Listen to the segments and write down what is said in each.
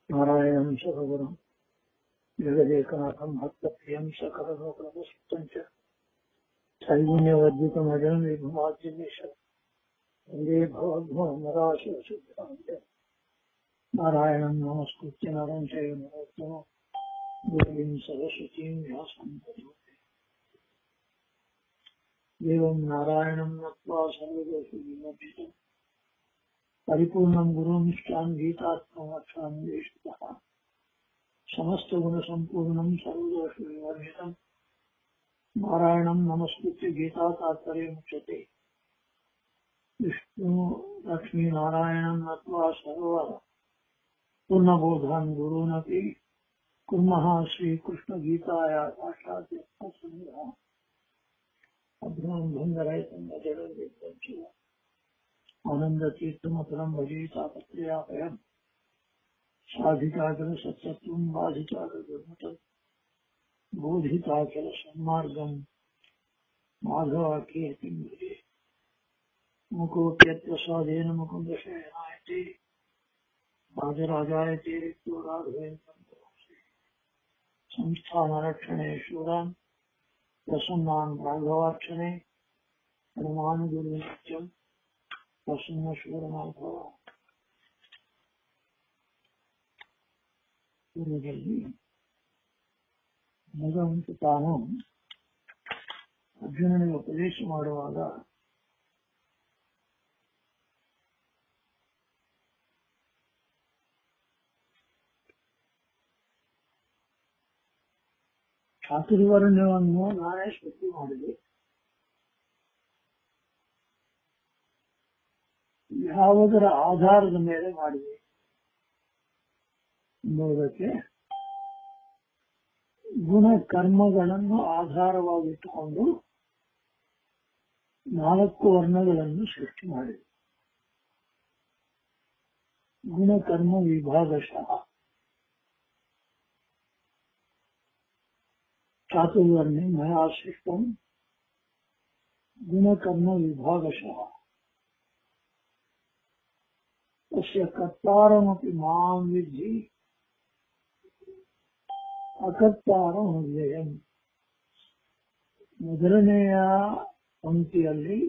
नारायणं सगुरुं जगदेकनाथं भक्तप्रियं सकललोकनमस्कृतं च त्रैगुण्यवर्जितमजं विभुमाद्यमीशं वन्दे भवद्भवमराशिवसिद्धान्तं नारायणं नमस्कृत्य नरं चैव नरोत्तमं देवीं सरस्वतीं व्यासं ततो देवं नारायणं नत्वा सर्वदोषविमोचितं परिपूर्णं गुरुनिष्ठां गीतात्ममक्षां देशितः समस्तगुणसम्पूर्णं सर्वदोषविवर्जितं नारायणं नमस्कृत्य गीतातात्पर्यमुच्यते विष्णु लक्ष्मीनारायणं नत्वा सर्व पूर्णबोधान् गुरूनपि कुर्मः श्रीकृष्णगीताया साक्षात् अभ्रं भङ्गरहितं जडविद्यं च आनन्दतीर्थमतुलं भजे तापत्रयापयम् साधिकाचल सत्सत्त्वं बाधिकाचल दुर्मतं बोधिकाचल सन्मार्गं माधवाकीर्तिं भजे मुकोऽप्यप्रसादेन मुकुन्दशयनायते राजराजायते रिक्तो राघवेन्द्रं तमोऽस्मि संस्थानरक्षणे शूरान् प्रसन्नान् राघवार्चने हनुमान् नित्यं प्रसन्न शूरमाधव पूर्वದಲ್ಲಿ ಭಗವಂತ ತಾನು ಅರ್ಜುನನಿಗೆ ಉಪದೇಶ ಮಾಡುವಾಗ ಚಾತುರ್ವರ್ಣ್ಯವನ್ನು ನಾನೇ ಸೃಷ್ಟಿ ಮಾಡಿದೆ, ಯಾವುದರ ಆಧಾರದ ಮೇಲೆ ಮಾಡಿದೆ ಎಂಬುದಕ್ಕೆ ಗುಣ ಕರ್ಮಗಳನ್ನು ಆಧಾರವಾಗಿಟ್ಟುಕೊಂಡು 4 ವರ್ಣಗಳನ್ನು ಸೃಷ್ಟಿ ಮಾಡಿದೆ. ಗುಣಕರ್ಮ ವಿಭಾಗಶಃ ಚಾತುರ್ವರ್ಣ್ಯ ಮಯಾ ಸೃಷ್ಟಂ ಗುಣಕರ್ಮ ವಿಭಾಗಶಃ तस्य कर्तारमपि मां विद्धि ಅಕರ್ತಾರಂ ಅವ್ಯಯಂ. ಮೊದಲನೆಯ ಪಂಕ್ತಿಯಲ್ಲಿ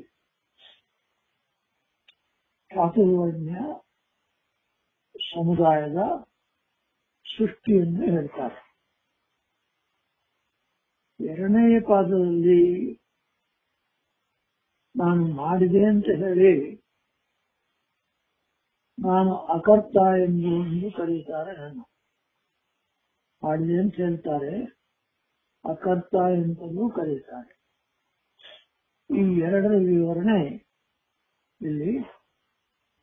ಚಾತುರ್ವರ್ಣ್ಯ ಸಮುದಾಯದ ಸೃಷ್ಟಿಯನ್ನು ಹೇಳ್ತಾರೆ. ಎರಡನೆಯ ಪಾದದಲ್ಲಿ ನಾನು ಮಾಡಿದೆ ಅಂತ ಹೇಳಿ ನಾನು ಅಕರ್ತ ಎಂದು ಕರೀತಾರೆ. ನಾನು ಮಾಡಿದೆ ಅಂತ ಹೇಳ್ತಾರೆ, ಅಕರ್ತ ಎಂತಲೂ ಕರೀತಾರೆ. ಈ ಎರಡರ ವಿವರಣೆ ಇಲ್ಲಿ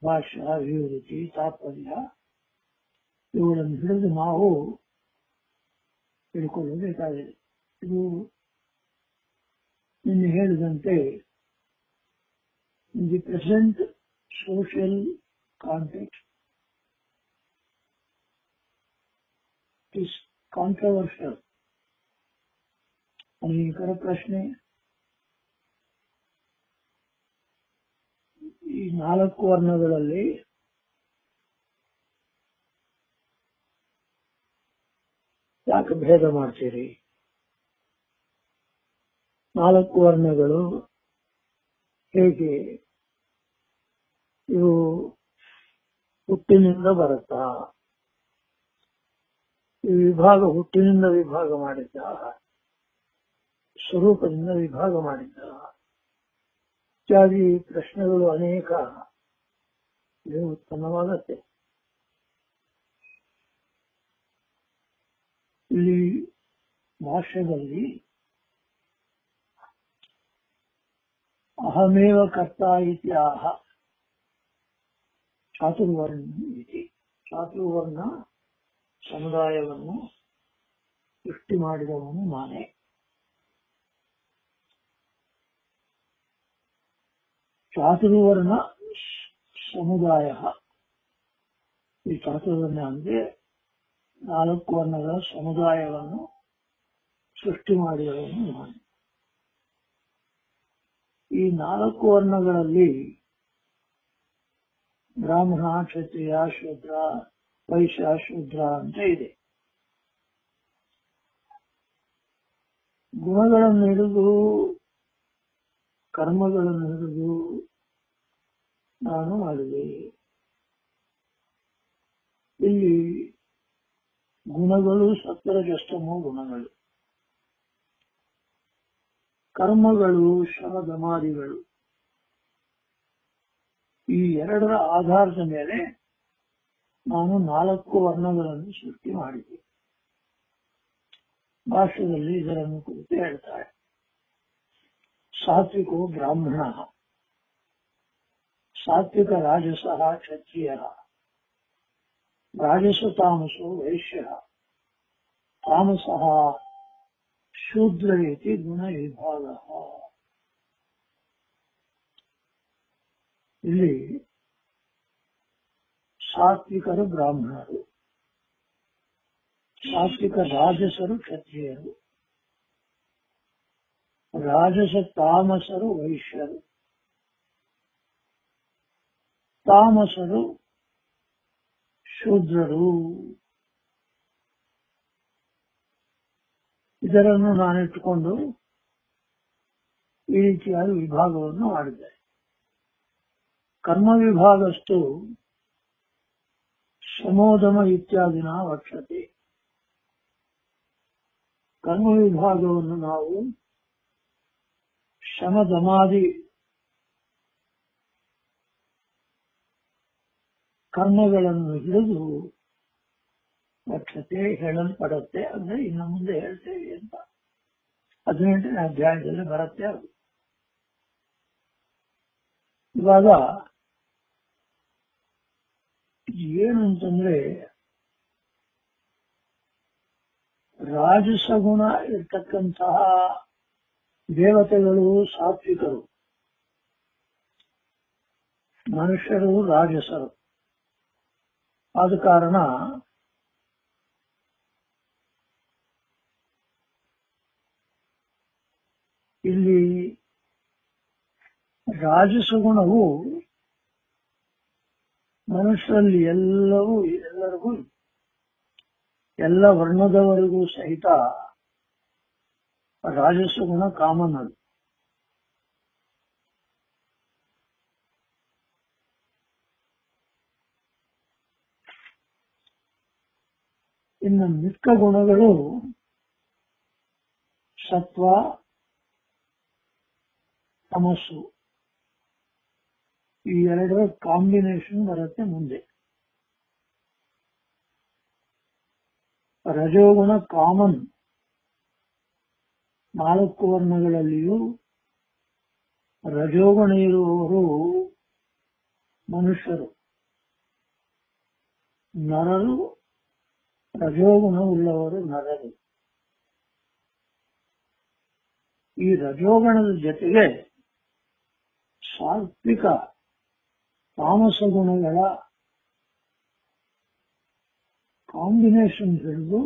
ಭಾಷಾ, ವಿವೃತಿ, ತಾತ್ಪರ್ಯ ಇವುಗಳನ್ನು ಹಿಡಿದು ನಾವು ತಿಳ್ಕೊಳ್ಳಬೇಕಾಗಿದೆ. ಇದು ನಿನ್ನೆ ಹೇಳಿದಂತೆ in the present social context is controversial. ಅನೇಕರ ಪ್ರಶ್ನೆ, ಈ 4 ವರ್ಣಗಳಲ್ಲಿ ಯಾಕೆ ಭೇದ ಮಾಡ್ತೀರಿ? 4 ವರ್ಣಗಳು ಹೇಗೆ? ಇವು ಹುಟ್ಟಿನಿಂದ ಬರುತ್ತಾ? ಈ ವಿಭಾಗ ಹುಟ್ಟಿನಿಂದ ವಿಭಾಗ ಮಾಡಿದ್ದ, ಸ್ವರೂಪದಿಂದ ವಿಭಾಗ ಮಾಡಿದ್ದ ಇತ್ಯಾದಿ ಪ್ರಶ್ನೆಗಳು ಅನೇಕ ಉತ್ಪನ್ನವಾಗತ್ತೆ. ಇಲ್ಲಿ ಭಾಷ್ಯದಲ್ಲಿ ಅಹಮೇವ ಕರ್ತ ಇತ್ಯಾಹ ಚಾತುರ್ವರ್ಣ ಇತಿ, ಚಾತುರ್ವರ್ಣ ಸಮುದಾಯವನ್ನು ಸೃಷ್ಟಿ ಮಾಡಿದವನು ನಾನೇ. ಚಾತುರ್ವರ್ಣ ಸಮುದಾಯ, ಈ ಚಾತುರ್ವರ್ಣ ಅಂದ್ರೆ 4 ವರ್ಣಗಳ ಸಮುದಾಯವನ್ನು ಸೃಷ್ಟಿ ಮಾಡಿದವನು ನಾನೇ. ಈ 4 ವರ್ಣಗಳಲ್ಲಿ ಬ್ರಾಹ್ಮಣ, ಕ್ಷತ್ರಿಯ, ಶೂದ್ರ, ವೈಶ್ಯ, ಶೂದ್ರ ಅಂತ ಇದೆ. ಗುಣಗಳನ್ನು ಹಿಡಿದು ಕರ್ಮಗಳನ್ನು ಹಿಡಿದು ನಾನು ಮಾಡಿದೆ. ಇಲ್ಲಿ ಗುಣಗಳು ಸತ್ವರಜಸ್ತಮೋ ಗುಣಗಳು, ಕರ್ಮಗಳು ಶಮದಮಾದಿಗಳು. ಈ ಎರಡರ ಆಧಾರದ ಮೇಲೆ ನಾನು 4 ವರ್ಣಗಳನ್ನು ಸೃಷ್ಟಿ ಮಾಡಿದೆ. ಭಾಷ್ಯದಲ್ಲಿ ಇದನ್ನು ಕುರಿತು ಹೇಳ್ತಾರೆ. ಸಾತ್ವಿಕೋ ಬ್ರಾಹ್ಮಣ, ಸಾತ್ವಿಕ ರಾಜಸಃ ಕ್ಷತ್ರಿಯ, ರಾಜಸ ತಾಮಸೋ ವೈಶ್ಯ, ತಾಮಸಃ ಶೂದ್ರ ಇತಿ ಗುಣ ವಿಭಾಗ. ಇಲ್ಲಿ ಸಾತ್ವಿಕರು ಬ್ರಾಹ್ಮಣರು, ಸಾತ್ವಿಕ ರಾಜಸರು ಕ್ಷತ್ರಿಯರು, ರಾಜಸ ತಾಮಸರು ವೈಶ್ಯರು, ತಾಮಸರು ಶೂದ್ರರು. ಇದರನ್ನು ನಾನಿಟ್ಟುಕೊಂಡು ಈ ರೀತಿಯಾದ ವಿಭಾಗವನ್ನು ಮಾಡಿದೆ. ಕರ್ಮ ವಿಭಾಗಸ್ತು ಶಮೋದಮ ಇತ್ಯಾದಿನ ವಕ್ಷತೆ. ಕರ್ಮ ವಿಭಾಗವನ್ನು ನಾವು ಶಮದಮಾದಿ ಕರ್ಮಗಳನ್ನು ಹಿಡಿದು ವಕ್ಷತೆ ಹೇಳಲ್ಪಡುತ್ತೆ. ಅಂದ್ರೆ ಇನ್ನು ಮುಂದೆ ಹೇಳ್ತೇವೆ ಅಂತ 18ನೇ ಅಧ್ಯಾಯದಲ್ಲಿ ಬರುತ್ತೆ ಅದು. ಇವಾಗ ಏನು ಅಂತಂದ್ರೆ, ರಾಜಸ ಗುಣ ಇರ್ತಕ್ಕಂತಹ ದೇವತೆಗಳು ಸಾತ್ವಿಕರು, ಮನುಷ್ಯರು ರಾಜಸರು. ಆದ ಕಾರಣ ಇಲ್ಲಿ ರಾಜಸ ಗುಣವು ಮನುಷ್ಯರಲ್ಲಿ ಎಲ್ಲರಿಗೂ ಎಲ್ಲ ವರ್ಣದವರಿಗೂ ಸಹಿತ ರಾಜಸ ಗುಣ ಕಾಮನ್ ಅದು. ಇನ್ನು ಮಿಕ್ಕ ಗುಣಗಳು ಸತ್ವ ತಮಸ್ಸು, ಈ ಎರಡರ ಕಾಂಬಿನೇಷನ್ ಬರುತ್ತೆ ಮುಂದೆ. ರಜೋಗುಣ ಕಾಮನ್ 4 ವರ್ಣಗಳಲ್ಲಿಯೂ. ರಜೋಗುಣ ಇರುವವರು ಮನುಷ್ಯರು, ನರರು. ರಜೋಗುಣ ಉಳ್ಳವರು ನರರು. ಈ ರಜೋಗುಣದ ಜೊತೆಗೆ ಸಾತ್ವಿಕ ತಾಮಸ ಗುಣಗಳ ಕಾಂಬಿನೇಷನ್ ಹಿಡಿದು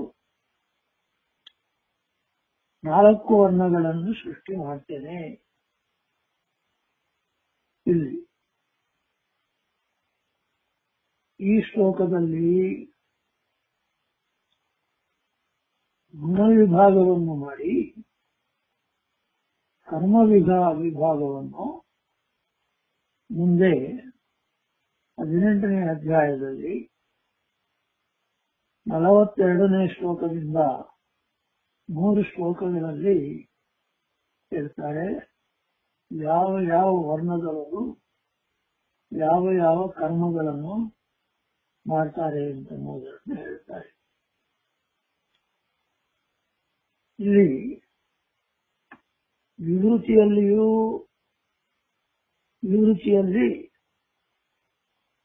4 ವರ್ಣಗಳನ್ನು ಸೃಷ್ಟಿ ಮಾಡ್ತೇನೆ. ಇಲ್ಲಿ ಈ ಶ್ಲೋಕದಲ್ಲಿ ಗುಣ ವಿಭಾಗವನ್ನು ಮಾಡಿ ಕರ್ಮ ವಿಭಾಗವನ್ನು ಮುಂದೆ 18ನೇ ಅಧ್ಯಾಯದಲ್ಲಿ 42ನೇ ಶ್ಲೋಕದಿಂದ 3 ಶ್ಲೋಕಗಳಲ್ಲಿ ಹೇಳ್ತಾರೆ. ಯಾವ ಯಾವ ವರ್ಣದವರು ಯಾವ ಯಾವ ಕರ್ಮಗಳನ್ನು ಮಾಡ್ತಾರೆ ಅಂತ ಅನ್ನೋದನ್ನು ಹೇಳ್ತಾರೆ. ಇಲ್ಲಿ ವಿವೃತಿಯಲ್ಲಿ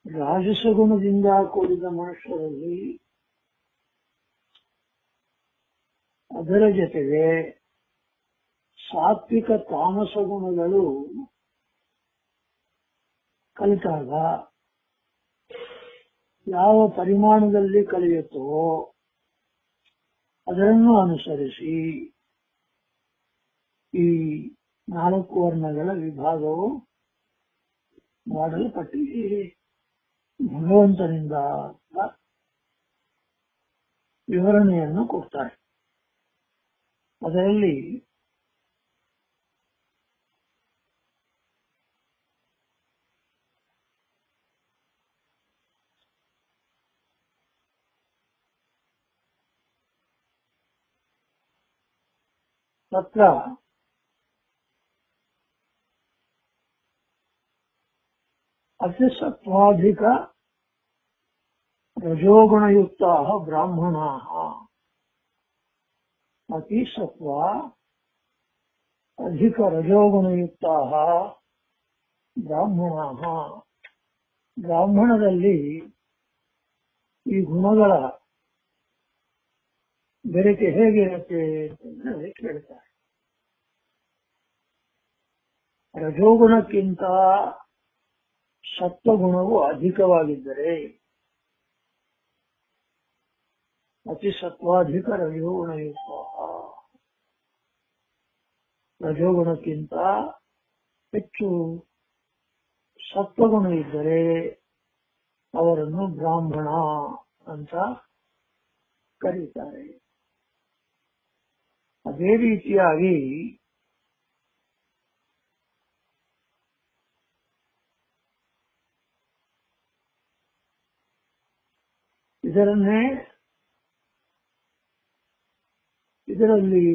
ರಾಜಸ ಗುಣದಿಂದ ಕೂಡಿದ ಮನುಷ್ಯರಲ್ಲಿ, ಅದರ ಜೊತೆಗೆ ಸಾತ್ವಿಕ ತಾಮಸ ಗುಣಗಳು ಕಲಿತಾಗ ಯಾವ ಪರಿಮಾಣದಲ್ಲಿ ಕಲಿಯುತ್ತೋ ಅದನ್ನು ಅನುಸರಿಸಿ ಈ 4 ವರ್ಣಗಳ ವಿಭಾಗವು ಮಾಡಲ್ಪಟ್ಟಿದೆ. ಭಗವಂತನಿಂದ ವಿವರಣೆಯನ್ನು ಕೊಡ್ತಾರೆ. ಅದರಲ್ಲಿ ತತ್ರ ಅತಿಸತ್ವಾಧಿಕ ರಜೋಗುಣಯುಕ್ತಾಃ ಬ್ರಾಹ್ಮಣಾಃ. ಅತಿಸತ್ವ ಅಧಿಕ ರಜೋಗುಣಯುಕ್ತಾಃ ಬ್ರಾಹ್ಮಣಾಃ. ಬ್ರಾಹ್ಮಣರಲ್ಲಿ ಈ ಗುಣಗಳ ಬೆರಕೆ ಹೇಗಿರುತ್ತೆ ಅಂತಂದ್ರೆ ಕೇಳ್ತಾರೆ. ರಜೋಗುಣಕ್ಕಿಂತ ಸತ್ವಗುಣವು ಅಧಿಕವಾಗಿದ್ದರೆ, ಅತಿ ಸತ್ವಾಧಿಕ ರಜೋಗುಣಯುಕ್ತ, ರಜೋಗುಣಕ್ಕಿಂತ ಹೆಚ್ಚು ಸತ್ವಗುಣ ಇದ್ದರೆ ಅವರನ್ನು ಬ್ರಾಹ್ಮಣ ಅಂತ ಕರೀತಾರೆ. ಅದೇ ರೀತಿಯಾಗಿ ಇದರಲ್ಲಿ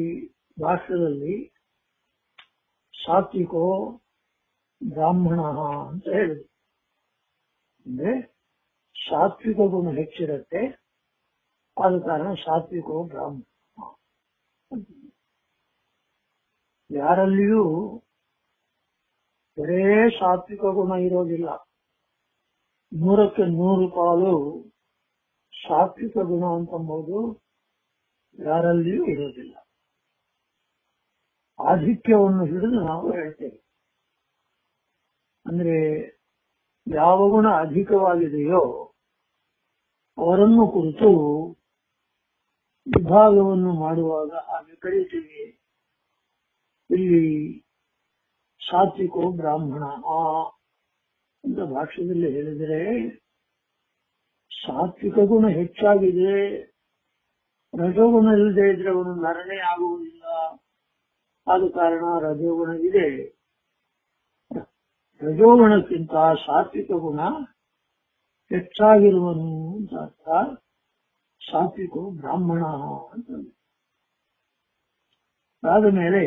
ಭಾಷೆಯಲ್ಲಿ ಸಾತ್ವಿಕೋ ಬ್ರಾಹ್ಮಣ ಅಂತ ಹೇಳಿದೆ. ಅಂದ್ರೆ ಸಾತ್ವಿಕ ಗುಣ ಹೆಚ್ಚಿರುತ್ತೆ, ಆದ ಕಾರಣ ಸಾತ್ವಿಕೋ ಬ್ರಾಹ್ಮಣ. ಯಾರಲ್ಲಿಯೂ ಬರೇ ಸಾತ್ವಿಕ ಗುಣ ಇರೋದಿಲ್ಲ, 100ಕ್ಕೆ 100 ಪಾಲು ಸಾತ್ವಿಕ ಗುಣ ಅಂತಂಬುದು ಯಾರಲ್ಲಿಯೂ ಇರೋದಿಲ್ಲ. ಆಧಿಕ್ಯವನ್ನು ಹಿಡಿದು ನಾವು ಹೇಳ್ತೇವೆ. ಅಂದ್ರೆ ಯಾವ ಗುಣ ಅಧಿಕವಾಗಿದೆಯೋ ಅವರನ್ನು ಕುರಿತು ವಿಭಾಗವನ್ನು ಮಾಡುವಾಗ ಹಾಗೆ ಕರೀತೀವಿ. ಇಲ್ಲಿ ಸಾತ್ವಿಕೋ ಬ್ರಾಹ್ಮಣ ಅಂತ ಭಾಷ್ಯದಲ್ಲಿ ಹೇಳಿದರೆ, ಸಾತ್ವಿಕ ಗುಣ ಹೆಚ್ಚಾಗಿದೆ, ರಜೋಗುಣ ಇಲ್ಲದೆ ಇದ್ರೆ ಅವನು ನರನೇ ಆಗುವುದಿಲ್ಲ, ಆದ ಕಾರಣ ರಜೋಗುಣವಿದೆ. ರಜೋಗುಣಕ್ಕಿಂತ ಸಾತ್ವಿಕ ಗುಣ ಹೆಚ್ಚಾಗಿರುವನು ಅಂತ ಅರ್ಥ. ಸಾತ್ವಿಕೋ ಬ್ರಾಹ್ಮಣ ಅಂತ. ಆದ ಮೇಲೆ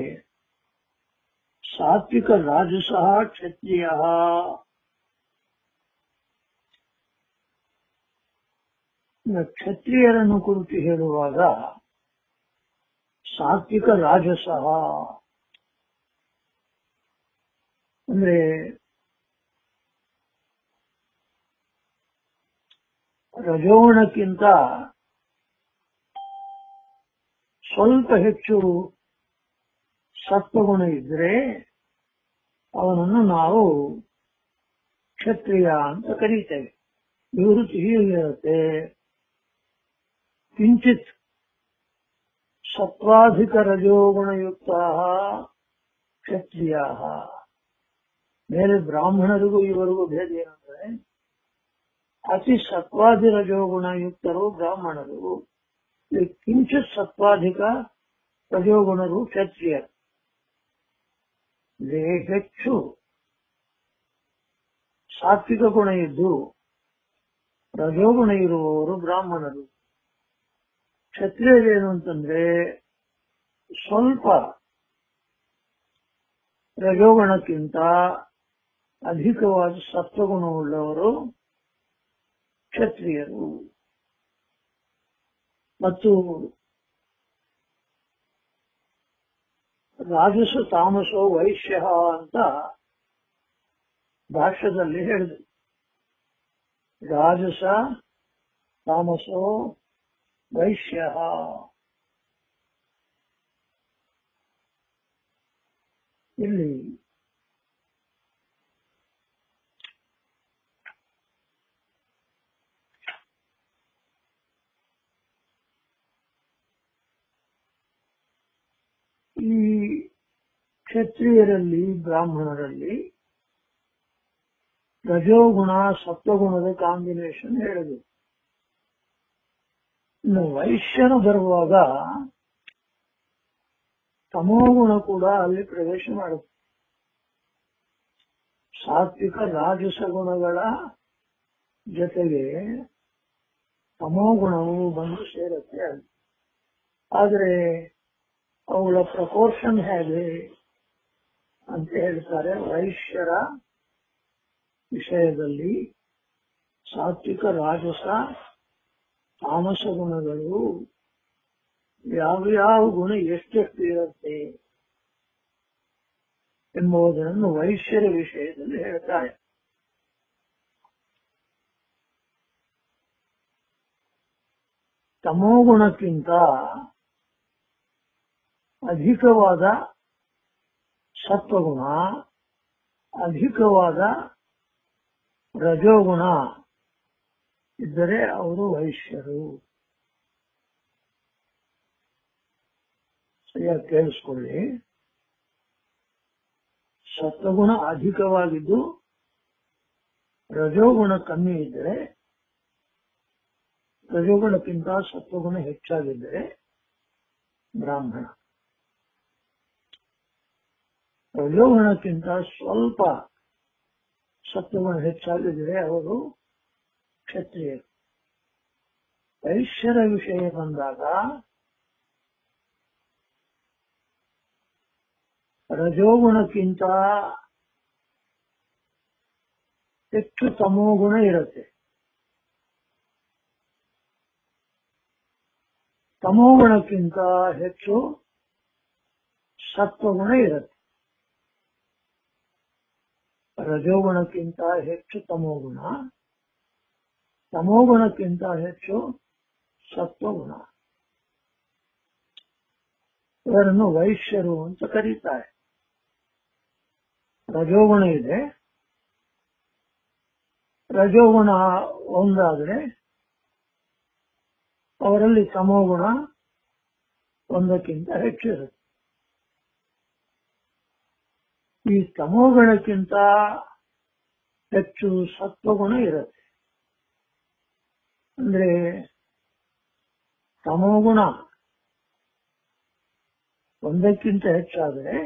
ಸಾತ್ವಿಕ ರಾಜಸಃ ಕ್ಷತ್ರಿಯ. ಕ್ಷತ್ರಿಯರನ್ನು ಕುರಿತು ಹೇಳುವಾಗ ಸಾತ್ವಿಕ ರಾಜಸಃ ಅಂದ್ರೆ ರಜೋಗುಣಕ್ಕಿಂತ ಸ್ವಲ್ಪ ಹೆಚ್ಚು ಸತ್ವಗುಣ ಇದ್ರೆ ಅವನನ್ನು ನಾವು ಕ್ಷತ್ರಿಯ ಅಂತ ಕರೀತೇವೆ. ನಿವೃತ್ತಿ ಹೀಗಿರುತ್ತೆ. ಕಿಂಚಿತ್ ಸತ್ವಾಧಿಕ ರಜೋಗುಣಯುಕ್ತ ಕ್ಷತ್ರಿಯ. ಮೇಲೆ ಬ್ರಾಹ್ಮಣರಿಗೂ ಇವರಿಗೂ ಭೇದ ಏನಂದ್ರೆ, ಅತಿ ಸತ್ವಾಧಿ ರಜೋಗುಣಯುಕ್ತರು ಬ್ರಾಹ್ಮಣರು, ಕಿಂಚಿತ್ ಸತ್ವಾಧಿಕ ರಜೋಗುಣರು ಕ್ಷತ್ರಿಯರು. ಹೆಚ್ಚು ಸಾತ್ವಿಕ ಗುಣ ಇದ್ದು ರಜೋಗುಣ ಇರುವವರು ಬ್ರಾಹ್ಮಣರು. ಕ್ಷತ್ರಿಯರೇನು ಅಂತಂದ್ರೆ ಸ್ವಲ್ಪ ರಜೋಗುಣಕ್ಕಿಂತ ಅಧಿಕವಾದ ಸತ್ವಗುಣವುಳ್ಳವರು ಕ್ಷತ್ರಿಯರು. ಮತ್ತು ರಾಜಸ ತಾಮಸೋ ವೈಶ್ಯ ಅಂತ ಭಾಷ್ಯದಲ್ಲಿ ಹೇಳಿದೆ. ರಾಜಸ ತಾಮಸೋ ವೈಶ್ಯ. ಇಲ್ಲಿ ಈ ಕ್ಷತ್ರಿಯರಲ್ಲಿ ಬ್ರಾಹ್ಮಣರಲ್ಲಿ ರಜೋಗುಣ ಸತ್ವಗುಣದ ಕಾಂಬಿನೇಷನ್ ಹೇಳಿದೆ. ಇನ್ನು ವೈಶ್ಯನು ಬರುವಾಗ ತಮೋಗುಣ ಕೂಡ ಅಲ್ಲಿ ಪ್ರವೇಶ ಮಾಡುತ್ತೆ. ಸಾತ್ವಿಕ ರಾಜಸ ಗುಣಗಳ ಜೊತೆಗೆ ತಮೋಗುಣವು ಬಂದು ಸೇರುತ್ತೆ. ಆದರೆ ಅವುಗಳ ಪ್ರಪೋರ್ಷನ್ ಹೇಗೆ ಅಂತ ಹೇಳ್ತಾರೆ. ವೈಶ್ಯರ ವಿಷಯದಲ್ಲಿ ಸಾತ್ವಿಕ ರಾಜಸ ತಾಮಸ ಗುಣಗಳು ಯಾವ ಗುಣ ಎಷ್ಟೆಷ್ಟು ಇರುತ್ತೆ ಎಂಬುದನ್ನು ವೈಶ್ಯರ ವಿಷಯದಲ್ಲಿ ಹೇಳ್ತಾರೆ. ತಮೋಗುಣಕ್ಕಿಂತ ಅಧಿಕವಾದ ಸತ್ವಗುಣ, ಅಧಿಕವಾದ ರಜೋಗುಣ ಇದ್ದರೆ ಅವರು ವೈಶ್ಯರು. ಸರಿಯಾಗಿ ಕೇಳಿಸ್ಕೊಳ್ಳಿ. ಸತ್ವಗುಣ ಅಧಿಕವಾಗಿದ್ದು ರಜೋಗುಣ ಕಮ್ಮಿ ಇದ್ದರೆ, ರಜೋಗುಣಕ್ಕಿಂತ ಸತ್ವಗುಣ ಹೆಚ್ಚಾಗಿದ್ದರೆ ಬ್ರಾಹ್ಮಣ. ರಜೋಗುಣಕ್ಕಿಂತ ಸ್ವಲ್ಪ ಸತ್ವಗುಣ ಹೆಚ್ಚಾಗಿದ್ದರೆ ಅವರು ಕ್ಷತ್ರಿಯರು. ವೈಶ್ಯರ ವಿಷಯ ಬಂದಾಗ ರಜೋಗುಣಕ್ಕಿಂತ ಹೆಚ್ಚು ತಮೋಗುಣ ಇರುತ್ತೆ. ತಮೋಗುಣಕ್ಕಿಂತ ಹೆಚ್ಚು ಸತ್ವಗುಣ ಇರುತ್ತೆ. ರಜೋಗುಣಕ್ಕಿಂತ ಹೆಚ್ಚು ತಮೋಗುಣ, ತಮೋಗುಣಕ್ಕಿಂತ ಹೆಚ್ಚು ಸತ್ವಗುಣ. ಇವರನ್ನು ವೈಶ್ಯರು ಅಂತ ಕರೀತಾರೆ. ರಜೋಗುಣ ಇದೆ, ರಜೋಗುಣ ಒಂದಾದರೆ ಅವರಲ್ಲಿ ತಮೋಗುಣ ಒಂದಕ್ಕಿಂತ ಹೆಚ್ಚಿರುತ್ತೆ. ಈ ತಮೋಗುಣಕ್ಕಿಂತ ಹೆಚ್ಚು ಸತ್ವಗುಣ ಇರುತ್ತೆ. ಅಂದ್ರೆ ತಮೋಗುಣ ಒಂದಕ್ಕಿಂತ ಹೆಚ್ಚಾದರೆ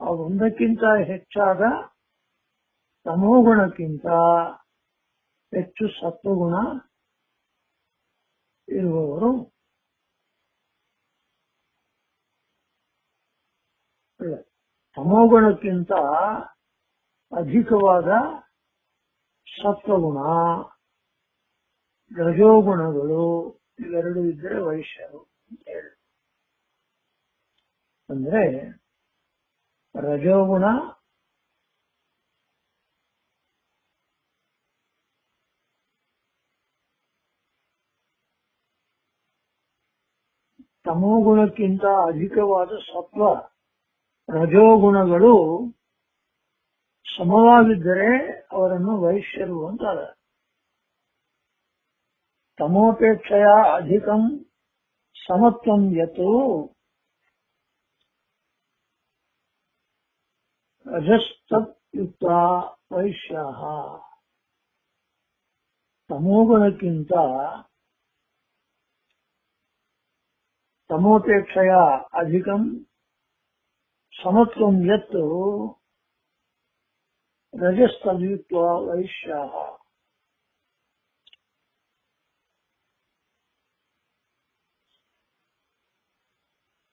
ಆ ಒಂದಕ್ಕಿಂತ ಹೆಚ್ಚಾದ ತಮೋಗುಣಕ್ಕಿಂತ ಹೆಚ್ಚು ಸತ್ವಗುಣ ಇರುವವರು ತಮೋಗುಣಕ್ಕಿಂತ ಅಧಿಕವಾದ ಸತ್ವಗುಣ, ರಜೋಗುಣಗಳು ಇವೆರಡು ಇದ್ದರೆ ವೈಶ್ಯರು ಅಂತ ಹೇಳಿ. ಅಂದ್ರೆ ರಜೋಗುಣ ತಮೋಗುಣಕ್ಕಿಂತ ಅಧಿಕವಾದ ಸತ್ವ ರಜೋಗುಣಗಳು ಸಮವಾಗಿದ್ದರೆ ಅವರನ್ನು ವೈಶ್ಯರು ಅಂತಾರೆ. ತಮೋಪೇಕ್ಷೆಯ ಅಧಿಕಂ ಸಮತ್ವಂ ಯತ್ ರಜಸ್ತಯುಕ್ತ ವೈಶ್ಯಾಃ. ತಮೋಗುಣಕ್ಕಿಂತ ತಮೋಪೇಕ್ಷೆಯ ಅಧಿಕಂ ಸಮತ್ವಂ ಯತ್ ರಜಸ್ತಯುಕ್ತ ವೈಶ್ಯಾಃ.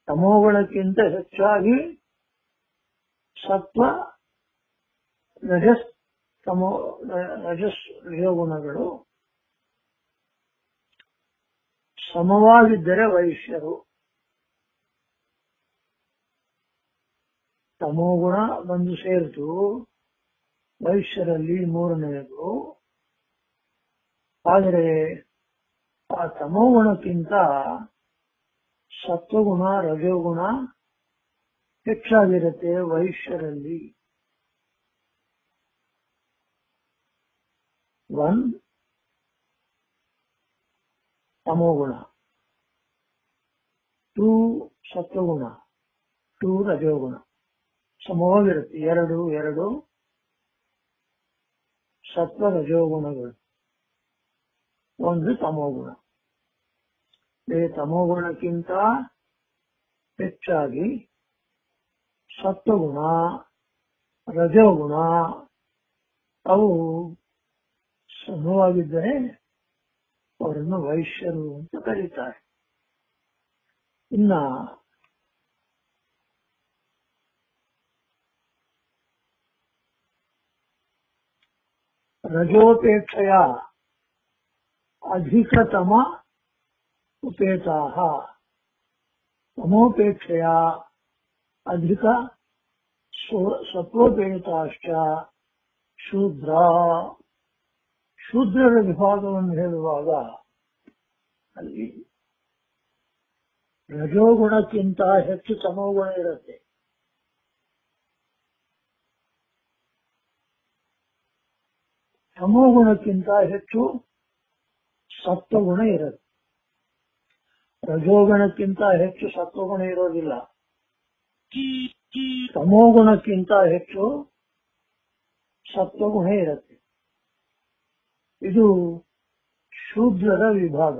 ತಮೋಗುಣಕ್ಕಿಂತ ಹೆಚ್ಚಾಗಿ ಸತ್ವ ರಜೋಗುಣಗಳು ಸಮವಾಗಿದ್ದರೆ ವೈಶ್ಯರು. ತಮೋಗುಣ ಬಂದು ಸೇರಿತು ವೈಶ್ಯರಲ್ಲಿ ಮೂರನೆಯದು. ಆದರೆ ಆ ತಮೋಗುಣಕ್ಕಿಂತ ಸತ್ವಗುಣ ರಜೋಗುಣ ಹೆಚ್ಚಾಗಿರುತ್ತೆ ವೈಶ್ಯರಲ್ಲಿ. 1 ತಮೋಗುಣ, 2 ಸತ್ವಗುಣ, 2 ರಜೋಗುಣ ಸಮವಾಗಿರುತ್ತೆ. 2 ಸತ್ವ ರಜೋಗುಣಗಳು, ಒಂದು ತಮೋಗುಣ. ತಮೋಗುಣಕ್ಕಿಂತ ಹೆಚ್ಚಾಗಿ ಸತ್ವಗುಣ, ರಜೋಗುಣ ಅವು ಸಮವಾಗಿದ್ದರೆ ಅವರನ್ನು ವೈಶ್ಯರು ಅಂತ ಕರೀತಾರೆ. ಇನ್ನ ರಜೋಪೇಕ್ಷೆಯ ಅಧಿಕತಮ ಉಪೇತಾಃ, ತಮೋಪೇಕ್ಷೆಯ ಅಧಿಕ ಸತ್ವೋಪೇತಾಶ್ಚ ಶೂದ್ರ. ಶೂದ್ರರ ವಿಭಾಗವನ್ನು ಹೇಳುವಾಗ ಅಲ್ಲಿ ರಜೋಗುಣಕ್ಕಿಂತ ಹೆಚ್ಚು ತಮೋಗುಣ ಇರುತ್ತೆ. ತಮೋಗುಣಕ್ಕಿಂತ ಹೆಚ್ಚು ಸತ್ವಗುಣ ಇರುತ್ತೆ. ರಜೋಗುಣಕ್ಕಿಂತ ಹೆಚ್ಚು ಸತ್ವಗುಣ ಇರೋದಿಲ್ಲ. ತಮೋಗುಣಕ್ಕಿಂತ ಹೆಚ್ಚು ಸತ್ವಗುಣ ಇರುತ್ತೆ. ಇದು ಶೂದ್ರರ ವಿಭಾಗ.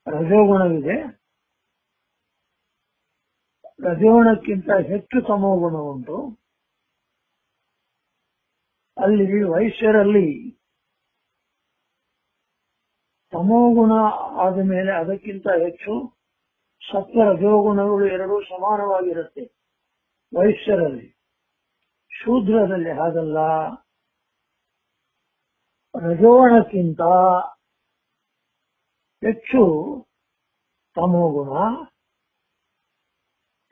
ರಜೋಗುಣವಿದೆ, ರಜೋಗುಣಕ್ಕಿಂತ ಹೆಚ್ಚು ತಮೋಗುಣ ಉಂಟು. ಅಲ್ಲಿ ವೈಶ್ಯರಲ್ಲಿ ತಮೋಗುಣ ಆದ ಮೇಲೆ ಅದಕ್ಕಿಂತ ಹೆಚ್ಚು ಸತ್ವ ರಜೋಗುಣಗಳು ಎರಡೂ ಸಮಾನವಾಗಿರುತ್ತೆ ವೈಶ್ಯರಲ್ಲಿ. ಶೂದ್ರರಲ್ಲಿ ಹಾಗಲ್ಲ. ರಜೋಗುಣಕ್ಕಿಂತ ಹೆಚ್ಚು ತಮೋಗುಣ,